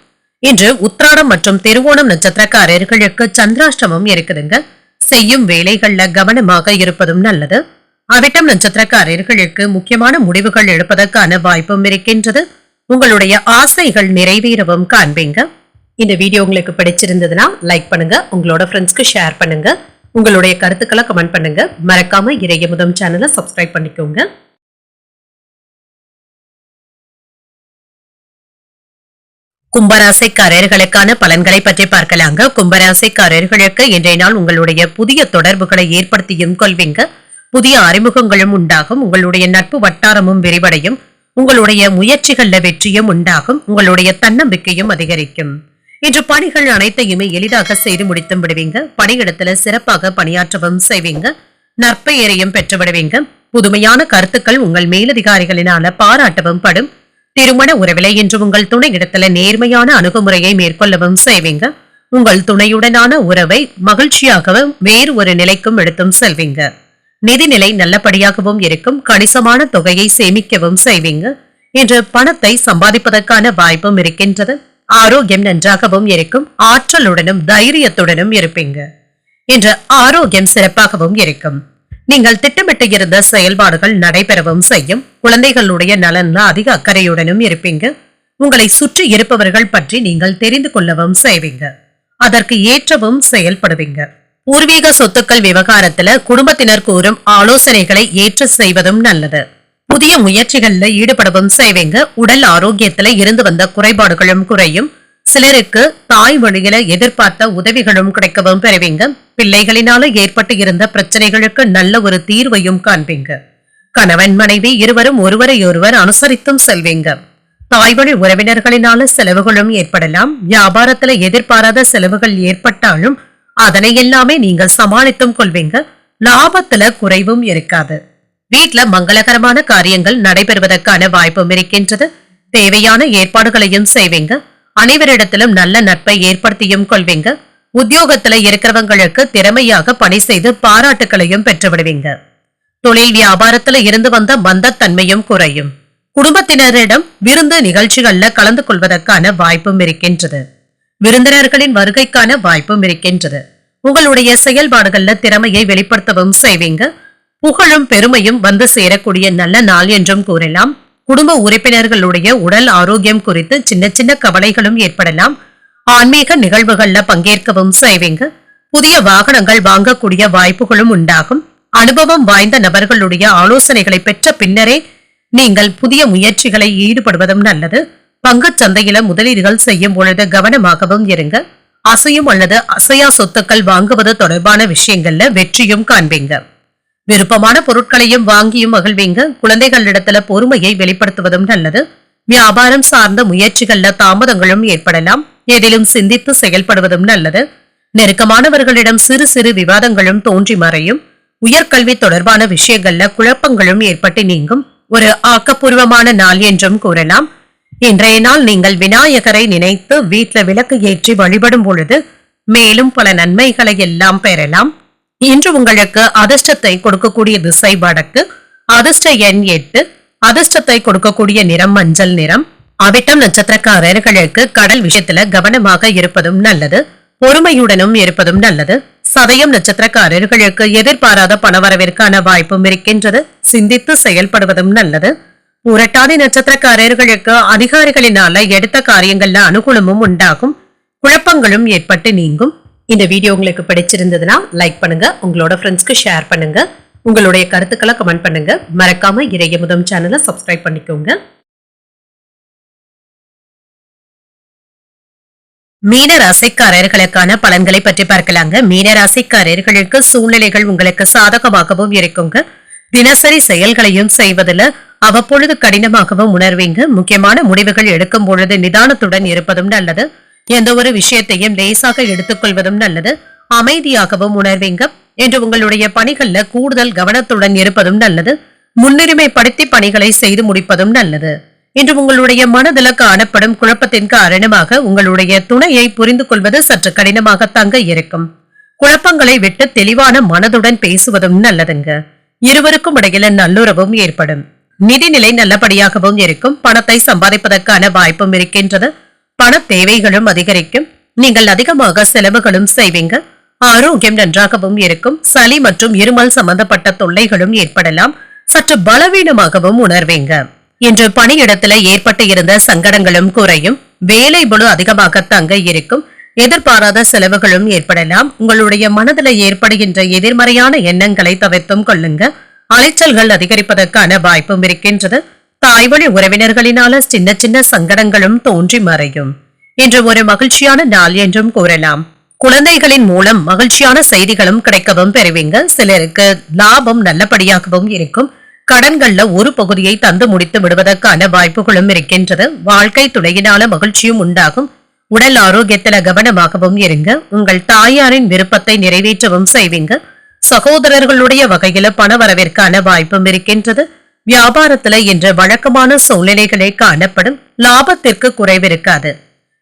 இன்று உத்திராடம் மற்றும் திருவோணம் நட்சத்திரக்காரர்களுக்கு சந்திராஷ்டமம் இருக்குதுங்க. செய்யும் வேலைகள்ல கவனமாக இருப்பதும் நல்லது. அவிட்டம் நட்சத்திரக்காரர்களுக்கு முக்கியமான முடிவுகள் எடுப்பதற்கான வாய்ப்பும் இருக்கின்றது. உங்களுடைய ஆசைகள் நிறைவேறவும் காண்பீங்க. இந்த வீடியோ உங்களுக்கு பிடிச்சிருந்ததுன்னா லைக் பண்ணுங்க. உங்களோட ஃப்ரெண்ட்ஸ்க்கு ஷேர் பண்ணுங்க. உங்களுடைய கருத்துக்களை கமெண்ட் பண்ணுங்க. மறக்காம இறையமுதம் சேனலை சப்ஸ்கிரைப் பண்ணிக்கோங்க. கும்பராசிக்காரர்களுக்கான பலன்களை பற்றி பார்க்கலாங்க. கும்பராசிக்காரர்களுக்கு இன்றைய நாள் உங்களுடைய புதிய தொடர்புகளை ஏற்படுத்தியும் கொள்வீங்க. புதிய அறிமுகங்களும் உண்டாகும். உங்களுடைய நட்பு வட்டாரமும் விரிவடையும். உங்களுடைய முயற்சிகள்ல வெற்றியும் உண்டாகும். உங்களுடைய தன்னம்பிக்கையும் அதிகரிக்கும். இன்று பணிகள் அனைத்தையுமே எளிதாக செய்து முடித்தும் விடுவீங்க. பணியிடத்துல சிறப்பாக பணியாற்றவும் செய்வீங்க. நற்பெயரையும் பெற்று விடுவீங்க. புதுமையான கருத்துக்கள் உங்கள் மேலதிகாரிகளினால பாராட்டவும் படும். திருமண உறவிலை இன்று உங்கள் துணை இடத்துல நேர்மையான அணுகுமுறையை மேற்கொள்ளவும் செய்வீங்க. உங்கள் துணையுடனான உறவை மகிழ்ச்சியாகவும் வேறு ஒரு நிலைக்கும் எடுத்தும் செல்வீங்க. நிதிநிலை நல்லபடியாகவும் இருக்கும். கணிசமான தொகையை சேமிக்கவும் செய்வீங்க. இன்று பணத்தை சம்பாதிப்பதற்கான வாய்ப்பும் இருக்கின்றது. ஆரோக்கியம் நன்றாகவும் இருக்கும். ஆற்றலுடனும் தைரியத்துடனும் இருப்பீங்க. இன்று ஆரோக்கியம் சிறப்பாகவும் இருக்கும். நீங்கள் திட்டமிட்டு இருந்த செயல்பாடுகள் நடைபெறவும் செய்யும். குழந்தைகளுடைய நலன்ல அதிக அக்கறையுடனும் இருப்பீங்க. உங்களை சுற்றி இருப்பவர்கள் பற்றி நீங்கள் தெரிந்து கொள்ளவும் செய்வீங்க. அதற்கு ஏற்றவும் செயல்படுவீங்க. பூர்வீக சொத்துக்கள் விவகாரத்துல குடும்பத்தினர் கூறும் ஆலோசனைகளை ஏற்று செய்வதும் நல்லது. புதிய முயற்சிகள்ல ஈடுபடவும் செய்வீங்க. உடல் ஆரோக்கியத்துல இருந்து வந்த குறைபாடுகளும் குறையும். சிலருக்கு தாய் வழியில எதிர்பார்த்த உதவிகளும் கிடைக்கவும் பெறுவீங்க. பிள்ளைகளினால ஏற்பட்டு இருந்த பிரச்சனைகளுக்கு நல்ல ஒரு தீர்வையும் காண்பீங்க. கணவன் மனைவி இருவரும் ஒருவரை ஒருவர் அனுசரித்தும் செல்வீங்க. தாய்வழி உறவினர்களினால செலவுகளும் ஏற்படலாம். வியாபாரத்துல எதிர்பாராத செலவுகள் ஏற்பட்டாலும் அதனை எல்லாமே நீங்கள் சமாளித்தும் கொள்வீங்க. லாபத்துல குறைவும் இருக்காது. வீட்டுல மங்களகரமான காரியங்கள் நடைபெறுவதற்கான வாய்ப்பும் இருக்கின்றது. தேவையான ஏற்பாடுகளையும் செய்வீங்க. அனைவரிடத்திலும் நல்ல நட்பை ஏற்படுத்தியும் கொள்வீங்க. உத்தியோகத்துல இருக்கிறவங்களுக்கு திறமையாக பணி செய்து பாராட்டுகளையும் பெற்று விடுவீங்க. தொழில் வியாபாரத்துல இருந்து வந்த மந்தத்தன்மையும் குறையும். குடும்பத்தினரிடம் விருந்து நிகழ்ச்சிகள்ல கலந்து கொள்வதற்கான வாய்ப்பும் இருக்கின்றது. விருந்தினர்களின் வருகைக்கான வாய்ப்பும் இருக்கின்றது. உங்களுடைய செயல்பாடுகள்ல திறமையை வெளிப்படுத்தவும் செய்வீங்க. புகழும் பெருமையும் வந்து சேரக்கூடிய நல்ல நாள் என்றும் கூறலாம். குடும்ப உறுப்பினர்களுடைய உடல் ஆரோக்கியம் குறித்து சின்ன சின்ன கவலைகளும் ஏற்படலாம். ஆன்மீக நிகழ்வுகள்ல பங்கேற்கவும் செய்வீங்க. புதிய வாகனங்கள் வாங்கக்கூடிய வாய்ப்புகளும் உண்டாகும். அனுபவம் வாய்ந்த நபர்களுடைய ஆலோசனைகளை பெற்ற பின்னரே நீங்கள் புதிய முயற்சிகளை ஈடுபடுவதும் நல்லது. பங்கு சந்தையில முதலீடுகள் செய்யும் பொழுது கவனமாகவும் இருங்க. அசையும் அல்லது அசையா சொத்துக்கள் வாங்குவது தொடர்பான விஷயங்கள்ல வெற்றியும் காண்பீங்க. விருப்பமான பொருட்களையும் வாங்கியும் மகிழ்வீங்க. குழந்தைகளிடத்துல பொறுமையை வெளிப்படுத்துவதும் நல்லது. வியாபாரம் சார்ந்த முயற்சிகள்ல தாமதங்களும் ஏற்படலாம். எதிலும் சிந்தித்து செயல்படுவதும் நல்லது. நெருக்கமானவர்களிடம் சிறு சிறு விவாதங்களும் தோன்றி மறையும். உயர்கல்வி தொடர்பான விஷயங்கள்ல குழப்பங்களும் ஏற்பட்டு நீங்கும். ஒரு ஆக்கப்பூர்வமான நாள் என்றும் கூறலாம். இன்றைய நாள் நீங்கள் விநாயகரை நினைத்து வீட்ல விளக்கு ஏற்றி வழிபடும் பொழுது மேலும் பல நன்மைகளை எல்லாம் பெறலாம். இன்று உங்களுக்கு அதிர்ஷ்டத்தை கொடுக்கக்கூடிய திசை வடக்கு. அதிர்ஷ்ட எண் 8. அதிர்ஷ்டத்தை கொடுக்கக்கூடிய நிறம் மஞ்சள் நிறம். அவிட்டம் நட்சத்திரக்காரர்களுக்கு கடல் விஷயத்துல கவனமாக இருப்பதும் நல்லது. பொறுமையுடனும் இருப்பதும் நல்லது. சதயம் நட்சத்திரக்காரர்களுக்கு எதிர்பாராத பணவரவிற்கான வாய்ப்பும் இருக்கின்றது. சிந்தித்து செயல்படுவதும் நல்லது. புரட்டாதி நட்சத்திரக்காரர்களுக்கு அதிகாரிகளினால எடுத்த காரியங்கள்ல அனுகூலமும் உண்டாகும். குழப்பங்களும் ஏற்பட்டு நீங்கும். இந்த வீடியோ உங்களுக்கு பிடிச்சிருந்ததுன்னா லைக் பண்ணுங்க, உங்களோட ஃப்ரெண்ட்ஸ்க்கு ஷேர் பண்ணுங்க, உங்களுடைய கருத்துக்களை கமெண்ட் பண்ணுங்க. மறக்காம இறையமுதம் சேனலை சப்ஸ்கிரைப் பண்ணிக்கோங்க. மீன ராசிக்காரர்களுக்கான பலன்களை பற்றி பார்க்கலாங்க. மீன ராசிக்காரர்களுக்கு சூழ்நிலைகள் உங்களுக்கு சாதகமாகவும் இருக்குங்க. தினசரி செயல்களையும் செய்வதில் அவ்வப்பொழுது கடினமாகவும் உணர்வீங்க. முக்கியமான முடிவுகள் எடுக்கும் பொழுது நிதானத்துடன் இருப்பதும் நல்லது. எந்த ஒரு விஷயத்தையும் லேசாக எடுத்துக்கொள்வதும் நல்லது. அமைதியாகவும் உணர்வீங்க. என்று உங்களுடைய பணிகள்ல கூடுதல் கவனத்துடன் இருப்பதும் நல்லது. முன்னுரிமைப்படுத்தி பணிகளை செய்து முடிப்பதும் நல்லது. இன்று உங்களுடைய மனதில காணப்படும் குழப்பத்தின் காரணமாக உங்களுடைய துணையை புரிந்து கொள்வது சற்று கடினமாக தங்க இருக்கும். குழப்பங்களை விட்டு தெளிவான மனதுடன் பேசுவதும் நல்லதுங்க. இருவருக்கும் இடையில நல்லுறவும் ஏற்படும். நிதிநிலை நல்லபடியாகவும் இருக்கும். பணத்தை சம்பாதிப்பதற்கான வாய்ப்பும் இருக்கின்றது. பண தேவைகளும் அதிகரிக்கும். நீங்கள் அதிகமாக செலவுகளும் செய்வீங்க. ஆரோக்கியம் நன்றாகவும் இருக்கும். சளி மற்றும் இருமல் சம்பந்தப்பட்ட தொல்லைகளும் ஏற்படலாம். சற்று பலவீனமாகவும் உணர்வீங்க. இன்று பணியிடத்துல ஏற்பட்டு இருந்த சங்கடங்களும் குறையும். வேலை பளு அதிகமாக தங்க இருக்கும். எதிர்பாராத செலவுகளும் ஏற்படலாம். உங்களுடைய மனதில் ஏற்படுகின்ற எதிர்மறையான எண்ணங்களை தவிர்த்தும் கொள்ளுங்க. அலைச்சல்கள் அதிகரிப்பதற்கான வாய்ப்பும் இருக்கின்றது. தாய்வழி உறவினர்களினால சின்ன சின்ன சங்கடங்களும் தோன்றி மறையும். இன்று ஒரு மகிழ்ச்சியான நாள் என்றும் கூறலாம். குழந்தைகளின் மூலம் மகிழ்ச்சியான செய்திகளும் கிடைக்கவும் பெறுவீங்க. சிலருக்கு லாபம் நல்லபடியாகவும் இருக்கும். கடன்கள்ல ஒரு பகுதியை தந்து முடித்து விடுவதற்கான வாய்ப்புகளும் இருக்கின்றது. வாழ்க்கை துணையினால மகிழ்ச்சியும் உண்டாகும். உடல் ஆரோக்கியத்துல கவனமாகவும் இருங்க. உங்கள் தாயாரின் விருப்பத்தை நிறைவேற்றவும் செய்வீங்க. சகோதரர்களுடைய வகையில பண வரவிற்கான வாய்ப்பும் இருக்கின்றது. வியாபாரத்துல இன்று வழக்கமான சூழ்நிலைகளே காணப்படும். லாபத்திற்கு குறைவிருக்காது.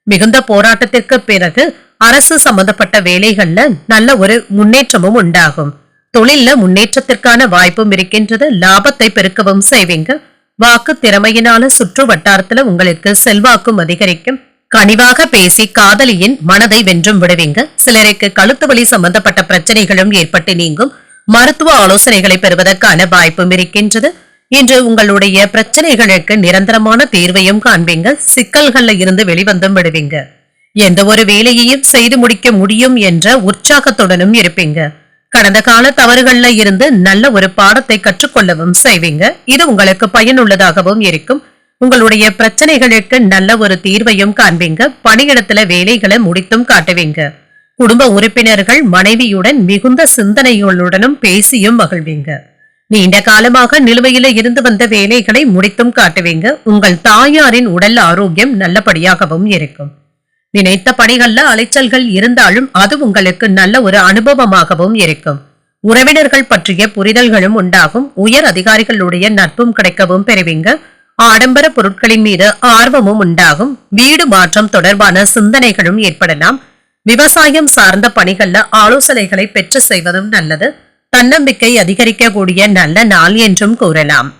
மிகுந்த போராட்டத்திற்கு பிறகு அரசு சம்பந்தப்பட்ட வேலைகள்ல நல்ல ஒரு முன்னேற்றமும் உண்டாகும். தொழில்ல முன்னேற்றத்திற்கான வாய்ப்பும் இருக்கின்றது. லாபத்தை பெருக்கவும் செய்வீங்க. வாக்கு திறமையினால சுற்று வட்டாரத்துல உங்களுக்கு செல்வாக்கும் அதிகரிக்கும். கனிவாக பேசி காதலியின் மனதை வென்றும் விடுவீங்க. சிலருக்கு கழுத்து வலி சம்பந்தப்பட்ட பிரச்சனைகளும் ஏற்பட்டு நீங்கும். மருத்துவ ஆலோசனைகளை பெறுவதற்கான வாய்ப்பும் இருக்கின்றது. இன்று உங்களுடைய பிரச்சனைகளுக்கு நிரந்தரமான தீர்வையும் காண்பீங்க. சிக்கல்கள்ல இருந்து வெளிவந்தும் விடுவீங்க. எந்த ஒரு வேலையையும் செய்து முடிக்க முடியும் என்ற உற்சாகத்துடனும் இருப்பீங்க. கடந்த கால தவறுகள்ல இருந்து நல்ல ஒரு பாடத்தை கற்றுக்கொள்ளவும் செய்வீங்க. இது உங்களுக்கு பயனுள்ளதாகவும் இருக்கும். உங்களுடைய பிரச்சனைகளுக்கு நல்ல ஒரு தீர்வையும் காண்பீங்க. பணியிடத்துல வேலைகளை முடித்தும் காட்டுவீங்க. குடும்ப உறுப்பினர்கள் மனைவியுடன் மிகுந்த சிந்தனைகளுடனும் பேசியும் மகிழ்வீங்க. நீண்ட காலமாக நிலுவையில இருந்து வந்த வேலைகளை முடித்தும் காட்டுவீங்க. உங்கள் தாயாரின் உடல் ஆரோக்கியம் நல்லபடியாகவும் இருக்கும். நினைத்த பணிகள்ல அலைச்சல்கள் இருந்தாலும் அது உங்களுக்கு நல்ல ஒரு அனுபவமாகவும் இருக்கும். உறவினர்கள் பற்றிய புரிதல்களும் உண்டாகும். உயர் அதிகாரிகளுடைய நட்பும் கிடைக்கவும் பெறுவீங்க. ஆடம்பர பொருட்களின் மீது ஆர்வமும் உண்டாகும். வீடு மாற்றம் தொடர்பான சிந்தனைகளும் ஏற்படலாம். விவசாயம் சார்ந்த பணிகள்ல ஆலோசனைகளை பெற்று செய்வதும் நல்லது. தன்னம்பிக்கை அதிகரிக்கக்கூடிய நல்ல நாள் என்றும் கூறலாம்.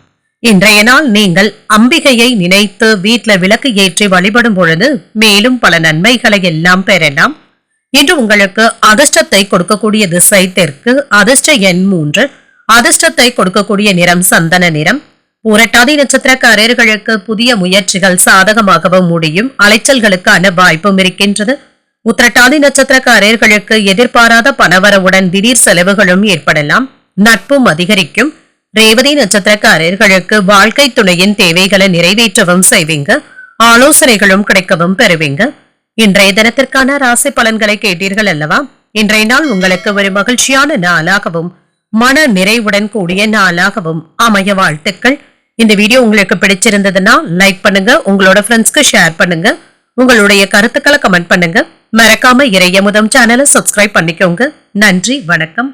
இன்றைய நாள் நீங்கள் அம்பிகையை நினைத்து வீட்ல விளக்கு ஏற்றி வழிபடும் பொழுது மேலும் பல நன்மைகளை எல்லாம் பெறலாம். இன்று உங்களுக்கு அதிர்ஷ்டத்தை கொடுக்கக்கூடிய திசை தெற்கு. அதிர்ஷ்ட எண் 3. அதிர்ஷ்டத்தை கொடுக்கக்கூடிய நிறம் சந்தன நிறம். புரட்டாதி நட்சத்திரக்காரர்களுக்கு புதிய முயற்சிகள் சாதகமாகவும் முடியும். அலைச்சல்களுக்கான வாய்ப்பும் இருக்கின்றது. உத்திரட்டாதி நட்சத்திரக்காரர்களுக்கு எதிர்பாராத பணவரவுடன் திடீர் செலவுகளும் ஏற்படலாம். நட்பும் அதிகரிக்கும். ரேவதி நட்சத்திரக்காரர்களுக்கு வாழ்க்கை துணையின் தேவைகளை நிறைவேற்றவும் செய்வீங்க. ஆலோசனைகளும் கிடைக்கவும் பெறுவீங்க. இன்றைய தினத்திற்கான ராசி பலன்களை கேட்டீர்கள் அல்லவா? இன்றைய நாள் உங்களுக்கு ஒரு மகிழ்ச்சியான நாளாகவும் மன நிறைவுடன் கூடிய நாளாகவும் அமைய வாழ்த்துக்கள். இந்த வீடியோ உங்களுக்கு பிடிச்சிருந்ததுன்னா லைக் பண்ணுங்க, உங்களோட ஃப்ரெண்ட்ஸ்க்கு ஷேர் பண்ணுங்க, உங்களுடைய கருத்துக்களை கமெண்ட் பண்ணுங்க. மறக்காம இறையமுதம் சேனலை சப்ஸ்கிரைப் பண்ணிக்கோங்க. நன்றி, வணக்கம்.